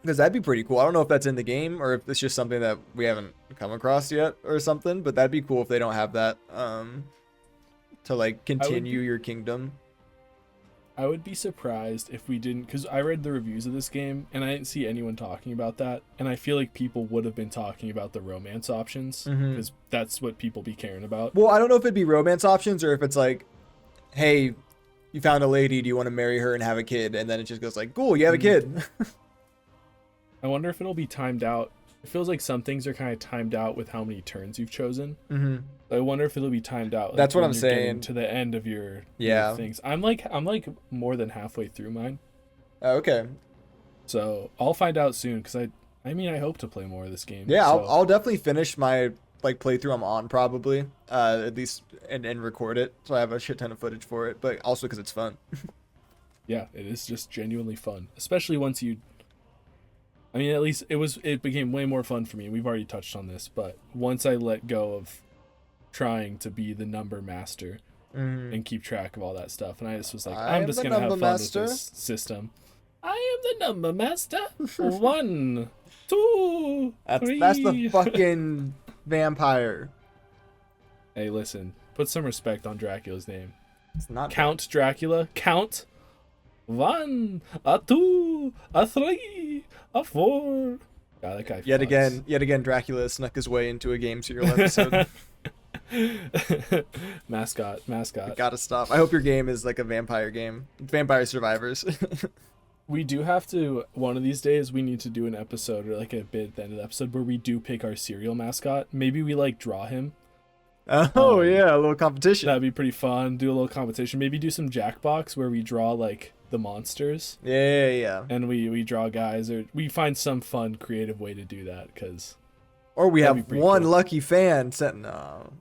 [SPEAKER 1] that'd be pretty cool. I don't know if that's in the game or if it's just something that we haven't come across yet or something, but that'd be cool if they don't have that to like continue your kingdom.
[SPEAKER 2] I would be surprised if we didn't, because I read the reviews of this game and I didn't see anyone talking about that, and I feel like people would have been talking about the romance options because that's what people be caring about.
[SPEAKER 1] Well, I don't know if it'd be romance options or if it's like, hey, you found a lady, do you want to marry her and have a kid? And then it just goes like, cool, you have a kid.
[SPEAKER 2] I wonder if it'll be timed out. It feels like some things are kind of timed out with how many turns you've chosen. I wonder if it'll be timed out. Like,
[SPEAKER 1] that's what I'm saying.
[SPEAKER 2] To the end of your things. I'm like more than halfway through mine.
[SPEAKER 1] Oh, okay.
[SPEAKER 2] So I'll find out soon because I mean I hope to play more of this game.
[SPEAKER 1] Yeah,
[SPEAKER 2] so.
[SPEAKER 1] I'll definitely finish my like playthrough I'm on probably at least and record it so I have a shit ton of footage for it, but also because it's fun.
[SPEAKER 2] Yeah, it is just genuinely fun, especially once you. I mean, at least it became way more fun for me. We've already touched on this, but once I let go of trying to be the number master and keep track of all that stuff, and I just was like, I'm just gonna have fun with this system. I am the number master. 1, 2, 3.
[SPEAKER 1] That's the fucking vampire.
[SPEAKER 2] Hey, listen, put some respect on Dracula's name.
[SPEAKER 1] It's not
[SPEAKER 2] Count Dracula. Count 1, 2, 3, 4. God, that guy.
[SPEAKER 1] Yet again, Dracula snuck his way into a game serial episode.
[SPEAKER 2] mascot.
[SPEAKER 1] We gotta stop. I hope your game is like a vampire game. Vampire Survivors.
[SPEAKER 2] We do have to, one of these days, we need to do an episode or like a bit at the end of the episode where we do pick our serial mascot. Maybe we like draw him.
[SPEAKER 1] Oh yeah, a little competition.
[SPEAKER 2] That'd be pretty fun. Do a little competition. Maybe do some Jackbox where we draw like the monsters.
[SPEAKER 1] Yeah.
[SPEAKER 2] And we draw guys, or we find some fun, creative way to do that.
[SPEAKER 1] Or we have one lucky fan sent. No.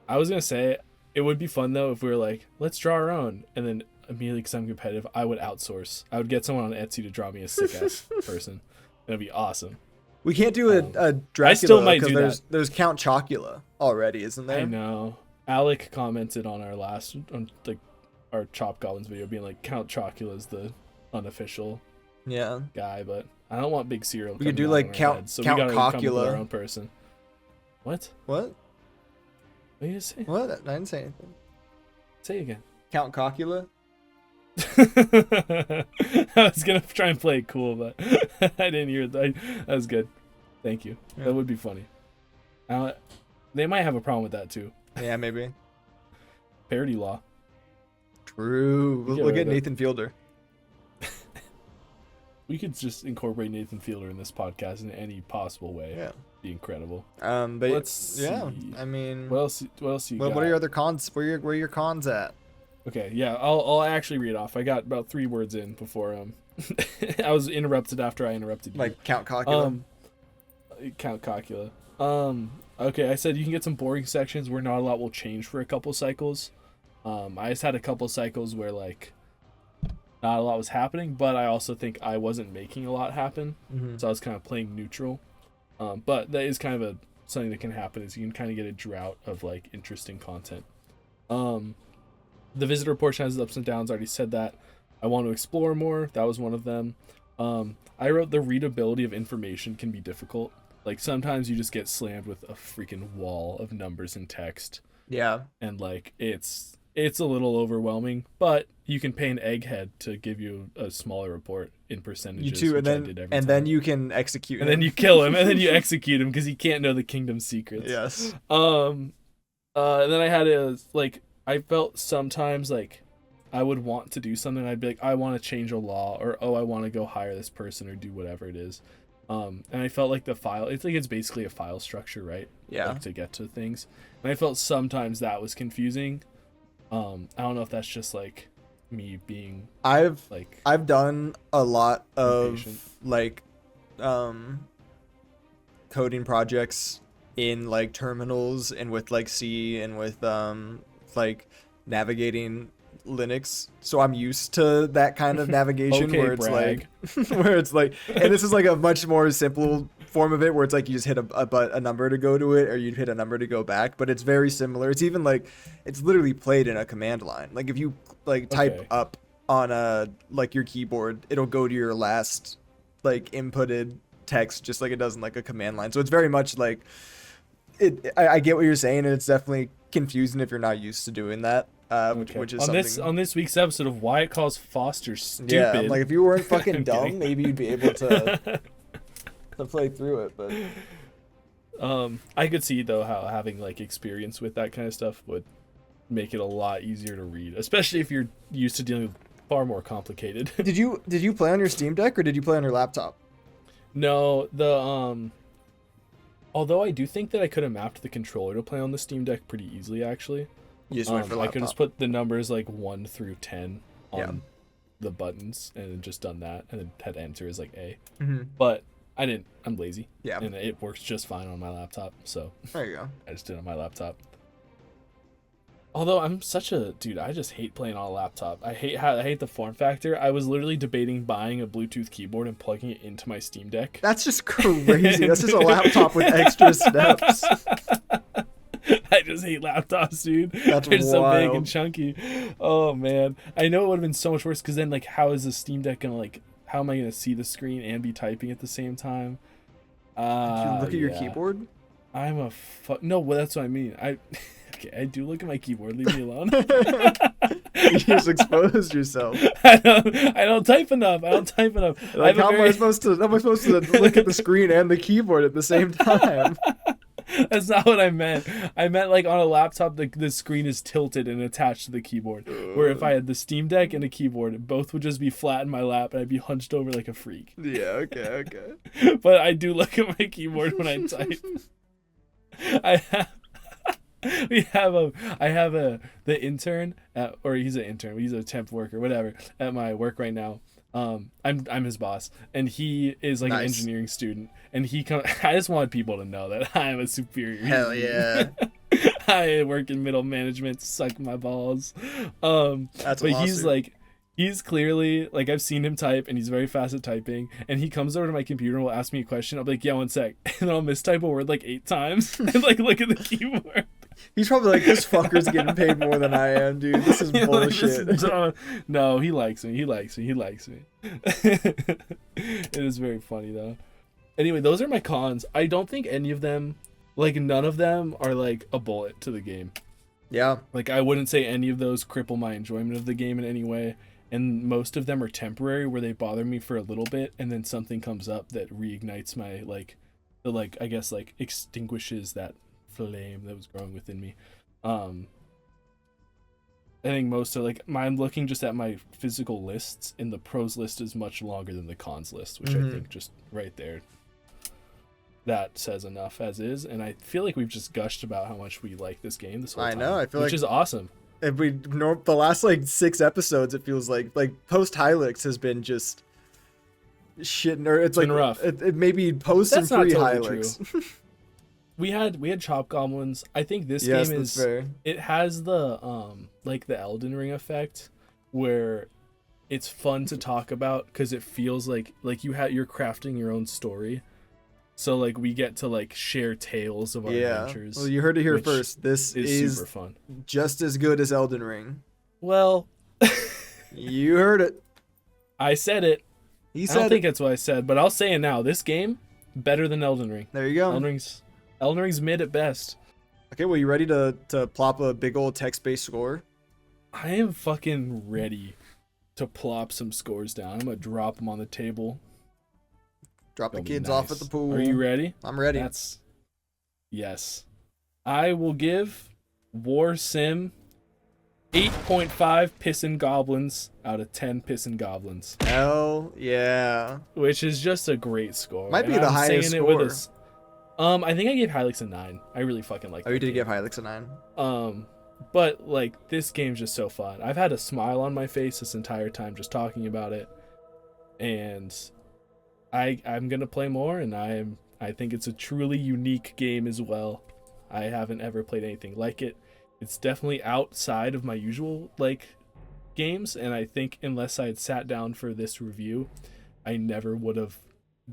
[SPEAKER 2] I was gonna say it would be fun though if we were like, let's draw our own, and then immediately because I'm competitive, I would outsource. I would get someone on Etsy to draw me a sick ass person. That'd be awesome.
[SPEAKER 1] We can't do a Dracula.
[SPEAKER 2] I still might do that.
[SPEAKER 1] There's Count Chocula already, isn't there?
[SPEAKER 2] I know. Alec commented on our last our Chop Goblins video, being like Count Chocula is the unofficial guy, but I don't want big cereal.
[SPEAKER 1] We could do like Count Cocula,
[SPEAKER 2] come with our own person. What?
[SPEAKER 1] What
[SPEAKER 2] did you say?
[SPEAKER 1] What? I didn't say anything.
[SPEAKER 2] Say again.
[SPEAKER 1] Count Cocula.
[SPEAKER 2] I was gonna try and play it cool, but I didn't hear that. That was good. Thank you. Yeah. That would be funny. They might have a problem with that too.
[SPEAKER 1] Yeah, maybe.
[SPEAKER 2] Parody law.
[SPEAKER 1] True. We'll get Nathan Fielder.
[SPEAKER 2] We could just incorporate Nathan Fielder in this podcast in any possible way.
[SPEAKER 1] Yeah.
[SPEAKER 2] Be incredible.
[SPEAKER 1] But let's see. I mean,
[SPEAKER 2] what else you got?
[SPEAKER 1] What are your other cons? Where are your cons at?
[SPEAKER 2] Okay, yeah, I'll actually read off. I got about 3 words in before I was interrupted after I interrupted you.
[SPEAKER 1] Like Count Cocula.
[SPEAKER 2] Count Cocula. Okay, I said you can get some boring sections where not a lot will change for a couple cycles. I just had a couple cycles where like not a lot was happening, but I also think I wasn't making a lot happen, so I was kind of playing neutral. But that is kind of something that can happen, is you can kind of get a drought of like interesting content. The visitor portion has its ups and downs. I already said that. I want to explore more. That was one of them. I wrote the readability of information can be difficult. Like sometimes you just get slammed with a freaking wall of numbers and text.
[SPEAKER 1] Yeah.
[SPEAKER 2] And like it's it's a little overwhelming, but you can pay an egghead to give you a smaller report in percentages.
[SPEAKER 1] You too,
[SPEAKER 2] which I did every time.
[SPEAKER 1] then you can execute
[SPEAKER 2] and
[SPEAKER 1] him.
[SPEAKER 2] then you kill him, and then you execute him because he can't know the kingdom's secrets.
[SPEAKER 1] Yes.
[SPEAKER 2] And then I had like I felt sometimes like I would want to do something. I'd be like, I want to change a law, or oh, I want to go hire this person or do whatever it is. And I felt like the file, it's basically a file structure, right?
[SPEAKER 1] Yeah.
[SPEAKER 2] Like, to get to things. And I felt sometimes that was confusing. I don't know if that's just like me being
[SPEAKER 1] I've done a lot of
[SPEAKER 2] impatient.
[SPEAKER 1] like coding projects in like terminals and with like C and with like navigating Linux, so I'm used to that kind of navigation.
[SPEAKER 2] Okay,
[SPEAKER 1] where it's
[SPEAKER 2] brag.
[SPEAKER 1] like where it's like, and this is like a much more simple form of it where it's like you just hit a number to go to it, or you'd hit a number to go back, but it's very similar. It's even like it's literally played in a command line. Like if you like type
[SPEAKER 2] Okay.
[SPEAKER 1] up on a like your keyboard, it'll go to your last like inputted text just like it does in like a command line. So it's very much like I get what you're saying, and it's definitely confusing if you're not used to doing that.
[SPEAKER 2] Okay.
[SPEAKER 1] Which is
[SPEAKER 2] on
[SPEAKER 1] something.
[SPEAKER 2] on this week's episode of Why It Calls Foster Stupid.
[SPEAKER 1] Yeah, like if you weren't fucking
[SPEAKER 2] I'm
[SPEAKER 1] dumb,
[SPEAKER 2] kidding.
[SPEAKER 1] maybe you'd be able to play through it. But
[SPEAKER 2] I could see though how having like experience with that kind of stuff would make it a lot easier to read, especially if you're used to dealing with far more complicated.
[SPEAKER 1] did you play on your Steam Deck or did you play on your laptop?
[SPEAKER 2] No, although I do think that I could have mapped the controller to play on the Steam Deck pretty easily, actually.
[SPEAKER 1] You just went for
[SPEAKER 2] I
[SPEAKER 1] laptop.
[SPEAKER 2] could just put the numbers like 1 through 10 on
[SPEAKER 1] Yeah.
[SPEAKER 2] the buttons and then just done that, and then had enter as like A.
[SPEAKER 1] Mhm.
[SPEAKER 2] But I didn't. I'm lazy.
[SPEAKER 1] Yeah.
[SPEAKER 2] And it works just fine on my laptop, so
[SPEAKER 1] There you go.
[SPEAKER 2] I just did it on my laptop. Although I'm such a dude, I just hate playing on a laptop. I hate the form factor. I was literally debating buying a Bluetooth keyboard and plugging it into my Steam Deck.
[SPEAKER 1] That's just crazy. That's just a laptop with extra steps.
[SPEAKER 2] I just hate laptops, dude.
[SPEAKER 1] That's
[SPEAKER 2] They're so big
[SPEAKER 1] wild.
[SPEAKER 2] and chunky. Oh man, I know it would have been so much worse because then like, how is the Steam Deck gonna like? How am I gonna see the screen and be typing at the same time?
[SPEAKER 1] Do you look at your
[SPEAKER 2] Yeah.
[SPEAKER 1] keyboard?
[SPEAKER 2] I'm a no. Well, that's what I mean. Okay, I do look at my keyboard. Leave me alone.
[SPEAKER 1] You just exposed yourself.
[SPEAKER 2] I don't type enough. I don't type enough.
[SPEAKER 1] Like, how am I supposed to look at the screen and the keyboard at the same time?
[SPEAKER 2] That's not what I meant. I meant like on a laptop, the screen is tilted and attached to the keyboard. Where if I had the Steam Deck and a keyboard, both would just be flat in my lap and I'd be hunched over like a freak.
[SPEAKER 1] Yeah, okay.
[SPEAKER 2] But I do look at my keyboard when I type. I have the intern or he's an intern, he's a temp worker, whatever, at my work right now. I'm his boss, and he is like an
[SPEAKER 1] Nice.
[SPEAKER 2] engineering student, and I just want people to know that I am a superior.
[SPEAKER 1] Hell yeah.
[SPEAKER 2] I work in middle management, suck my balls.
[SPEAKER 1] That's
[SPEAKER 2] but
[SPEAKER 1] awesome.
[SPEAKER 2] he's clearly like, I've seen him type and he's very fast at typing, and he comes over to my computer and will ask me a question. I'll be like, yeah, 1 sec, and then I'll mistype a word like 8 times and like look at the keyboard.
[SPEAKER 1] He's probably like, this fucker's getting paid more than I am, dude. This is
[SPEAKER 2] Like,
[SPEAKER 1] bullshit.
[SPEAKER 2] No, he likes me. He likes me. It is very funny though. Anyway, those are my cons. I don't think any of them, like none of them, are like a bullet to the game.
[SPEAKER 1] Yeah.
[SPEAKER 2] Like I wouldn't say any of those cripple my enjoyment of the game in any way. And most of them are temporary, where they bother me for a little bit, and then something comes up that reignites my I guess like extinguishes that flame that was growing within me. I think most are like, I'm looking just at my physical lists, and the pros list is much longer than the cons list, which I think just right there, that says enough as is. And I feel like we've just gushed about how much we like this game this whole time.
[SPEAKER 1] I know. I feel
[SPEAKER 2] which
[SPEAKER 1] like
[SPEAKER 2] is awesome.
[SPEAKER 1] if the last like 6 episodes, it feels like post Hylix has been just shit. Or it's
[SPEAKER 2] Been
[SPEAKER 1] like
[SPEAKER 2] rough.
[SPEAKER 1] It maybe post and
[SPEAKER 2] That's not
[SPEAKER 1] pre
[SPEAKER 2] totally
[SPEAKER 1] Hylix.
[SPEAKER 2] We had Chop Goblins. I think this
[SPEAKER 1] Yes,
[SPEAKER 2] game
[SPEAKER 1] that's
[SPEAKER 2] is
[SPEAKER 1] fair.
[SPEAKER 2] it has the like the Elden Ring effect, where it's fun to talk about because it feels like you're crafting your own story. So like we get to like share tales of our
[SPEAKER 1] Yeah.
[SPEAKER 2] adventures.
[SPEAKER 1] Well, you heard it here
[SPEAKER 2] which
[SPEAKER 1] first. This
[SPEAKER 2] is
[SPEAKER 1] is
[SPEAKER 2] super fun.
[SPEAKER 1] just as good as Elden Ring.
[SPEAKER 2] Well,
[SPEAKER 1] You heard it.
[SPEAKER 2] I said it.
[SPEAKER 1] He
[SPEAKER 2] I
[SPEAKER 1] said
[SPEAKER 2] don't think
[SPEAKER 1] it.
[SPEAKER 2] that's what I said, but I'll say it now. This game better than Elden Ring.
[SPEAKER 1] There you go.
[SPEAKER 2] Elden Ring's mid at best.
[SPEAKER 1] Okay, well, you ready to plop a big old text-based score?
[SPEAKER 2] I am fucking ready to plop some scores down. I'm gonna drop them on the table.
[SPEAKER 1] Drop the
[SPEAKER 2] That'll be
[SPEAKER 1] kids off at
[SPEAKER 2] nice.
[SPEAKER 1] the pool.
[SPEAKER 2] Are you ready?
[SPEAKER 1] I'm ready.
[SPEAKER 2] Yes. I will give Warsim 8.5 pissin' goblins out of 10 pissin' goblins.
[SPEAKER 1] Hell yeah.
[SPEAKER 2] Which is just a great score.
[SPEAKER 1] Might be the highest score.
[SPEAKER 2] I think I gave Hylix a 9. I really fucking like that.
[SPEAKER 1] Oh, you did
[SPEAKER 2] game.
[SPEAKER 1] give Hylix a 9.
[SPEAKER 2] But like this game's just so fun. I've had a smile on my face this entire time just talking about it. And I'm gonna play more, and I think it's a truly unique game as well. I haven't ever played anything like it. It's definitely outside of my usual like games, and I think unless I had sat down for this review, I never would have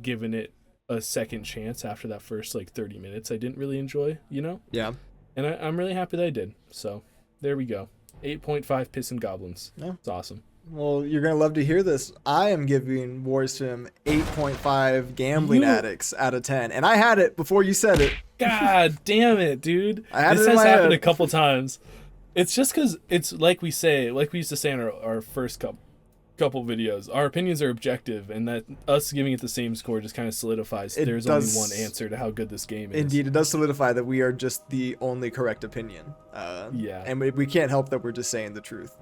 [SPEAKER 2] given it a second chance after that first like 30 minutes I didn't really enjoy, you know?
[SPEAKER 1] Yeah.
[SPEAKER 2] And I'm really happy that I did. So there we go. 8.5 pissin' goblins.
[SPEAKER 1] Yeah.
[SPEAKER 2] It's awesome.
[SPEAKER 1] Well, you're going to love to hear this. I am giving Warsim 8.5 gambling addicts out of 10. And I had it before you said it.
[SPEAKER 2] God damn it, dude.
[SPEAKER 1] This
[SPEAKER 2] has happened a couple times. It's just because it's like we used to say in our first couple videos, our opinions are objective, and that us giving it the same score just kind of solidifies there's only one answer to how good this game is.
[SPEAKER 1] Indeed, it does solidify that we are just the only correct opinion.
[SPEAKER 2] Yeah.
[SPEAKER 1] And we can't help that we're just saying the truth.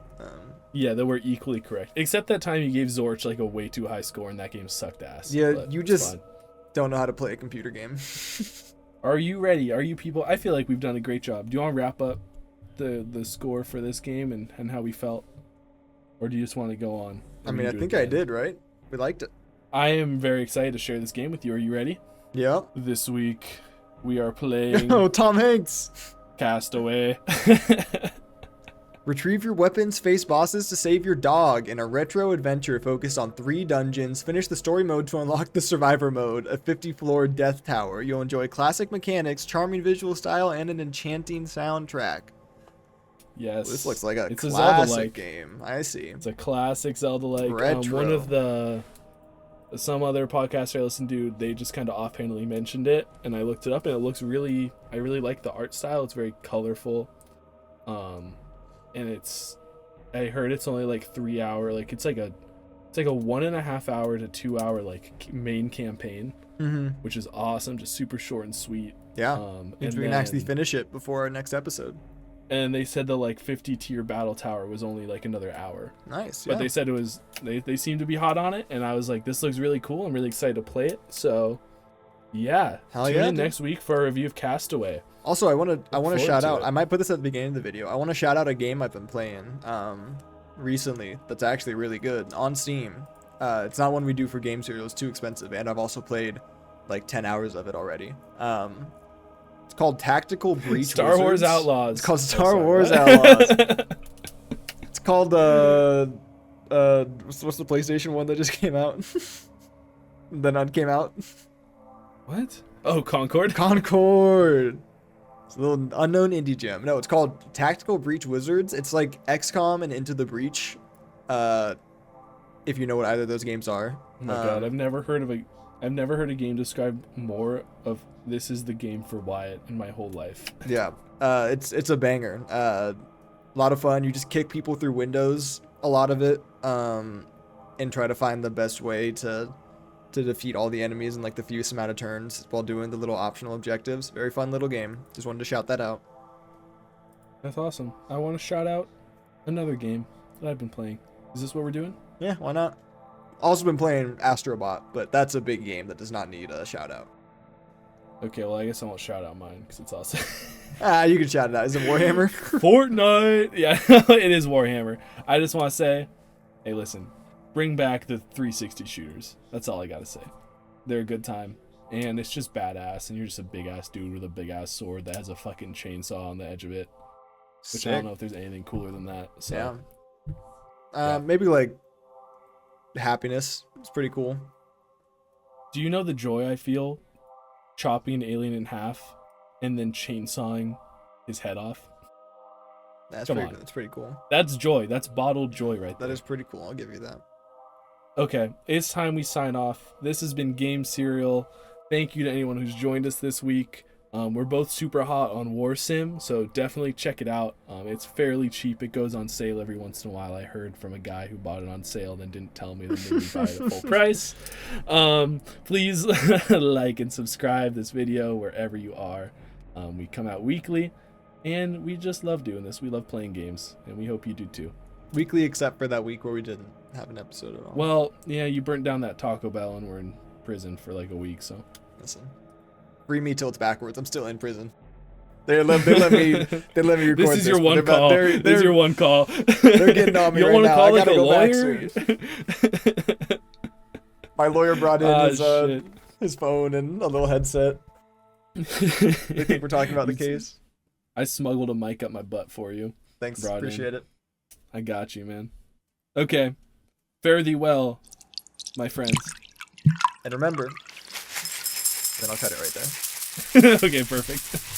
[SPEAKER 2] Yeah, that we're equally correct. Except that time you gave Zorch like a way too high score, and that game sucked ass.
[SPEAKER 1] Yeah, you just don't know how to play a computer game.
[SPEAKER 2] Are you ready? Are you people? I feel like we've done a great job. Do you want to wrap up the score for this game and how we felt? Or do you just want to go on?
[SPEAKER 1] I mean, I think I did, right? We liked it.
[SPEAKER 2] I am very excited to share this game with you. Are you ready?
[SPEAKER 1] Yeah.
[SPEAKER 2] This week, we are playing...
[SPEAKER 1] Oh, Tom Hanks!
[SPEAKER 2] Castaway.
[SPEAKER 1] Retrieve your weapons, face bosses to save your dog in a retro adventure focused on 3 dungeons. Finish the story mode to unlock the survivor mode, a 50-floor death tower. You'll enjoy classic mechanics, charming visual style, and an enchanting soundtrack.
[SPEAKER 2] Yes.
[SPEAKER 1] Well, this looks like a
[SPEAKER 2] it's
[SPEAKER 1] classic game. I see.
[SPEAKER 2] It's a classic Zelda-like.
[SPEAKER 1] Retro.
[SPEAKER 2] One of some other podcaster I listened to, they just kind of offhandedly mentioned it, and I looked it up, and it looks really... I really like the art style. It's very colorful. And I heard it's only like 3 hour, like it's like a 1.5 hour to 2 hour like main campaign, which is awesome, just super short and sweet.
[SPEAKER 1] Yeah, and we can actually finish it before our next episode.
[SPEAKER 2] And they said the like 50 tier battle tower was only like another hour.
[SPEAKER 1] Nice.
[SPEAKER 2] But they said it was they seemed to be hot on it, and I was like, this looks really cool. I'm really excited to play it. So yeah, tune in next week for a review of Castaway.
[SPEAKER 1] Also, I want to shout out. I might put this at the beginning of the video. I want to shout out a game I've been playing recently that's actually really good on Steam. It's not one we do for Game Serial. It's too expensive, and I've also played like 10 hours of it already. It's called Tactical Breach
[SPEAKER 2] Star Wars
[SPEAKER 1] Wizards.
[SPEAKER 2] Outlaws.
[SPEAKER 1] It's called Star Wars Outlaws. It's called what's the PlayStation one that just came out? That none came out.
[SPEAKER 2] What? Oh, Concord.
[SPEAKER 1] It's a little unknown indie gem. No, it's called Tactical Breach Wizards. It's like XCOM and Into the Breach. If you know what either of those games are.
[SPEAKER 2] Oh my god, I've never heard a game described more of this is the game for Wyatt in my whole life.
[SPEAKER 1] Yeah. It's a banger. A lot of fun. You just kick people through windows, a lot of it, and try to find the best way to defeat all the enemies in like the fewest amount of turns while doing the little optional objectives. Very fun little game. Just wanted to shout that out.
[SPEAKER 2] That's awesome. I want to shout out another game that I've been playing. Is this what we're doing?
[SPEAKER 1] Yeah, why not? Also been playing Astrobot, but that's a big game that does not need a shout out.
[SPEAKER 2] Okay, well I guess I won't shout out mine because it's awesome.
[SPEAKER 1] You can shout it out. Is it Warhammer?
[SPEAKER 2] Fortnite. Yeah, it is Warhammer. I just want to say, hey, listen. Bring back the 360 shooters. That's all I gotta say. They're a good time, and it's just badass, and you're just a big ass dude with a big ass sword that has a fucking chainsaw on the edge of it. Which I don't know if there's anything cooler than that. So.
[SPEAKER 1] Yeah. Maybe like happiness. It's pretty cool.
[SPEAKER 2] Do you know the joy I feel chopping an alien in half and then chainsawing his head off?
[SPEAKER 1] That's pretty cool.
[SPEAKER 2] That's joy. That's bottled joy right there.
[SPEAKER 1] That is pretty cool. I'll give you that.
[SPEAKER 2] Okay, it's time we sign off. This has been Game Serial. Thank you to anyone who's joined us this week. We're both super hot on Warsim, so definitely check it out. It's fairly cheap. It goes on sale every once in a while. I heard from a guy who bought it on sale, then didn't tell me, then made me buy it at full price. Please like and subscribe this video wherever you are. We come out weekly, and we just love doing this. We love playing games, and we hope you do too.
[SPEAKER 1] Weekly, except for that week where we didn't have an episode at all.
[SPEAKER 2] Well, yeah, you burnt down that Taco Bell, and we're in prison for like a week, so.
[SPEAKER 1] Listen, free me till it's backwards. I'm still in prison. They let me record
[SPEAKER 2] This is your one call. This is your one call.
[SPEAKER 1] They're getting on me
[SPEAKER 2] You don't
[SPEAKER 1] right
[SPEAKER 2] want to
[SPEAKER 1] now.
[SPEAKER 2] call
[SPEAKER 1] I
[SPEAKER 2] like
[SPEAKER 1] gotta
[SPEAKER 2] a
[SPEAKER 1] go back
[SPEAKER 2] lawyer?
[SPEAKER 1] soon. My lawyer brought in
[SPEAKER 2] Shit.
[SPEAKER 1] his phone and a little headset. They think we're talking about the case.
[SPEAKER 2] I smuggled a mic up my butt for you.
[SPEAKER 1] Thanks,
[SPEAKER 2] Brought
[SPEAKER 1] appreciate it.
[SPEAKER 2] I got you, man. Okay. Fare thee well, my friends.
[SPEAKER 1] And remember, then I'll cut it right there.
[SPEAKER 2] Okay, perfect.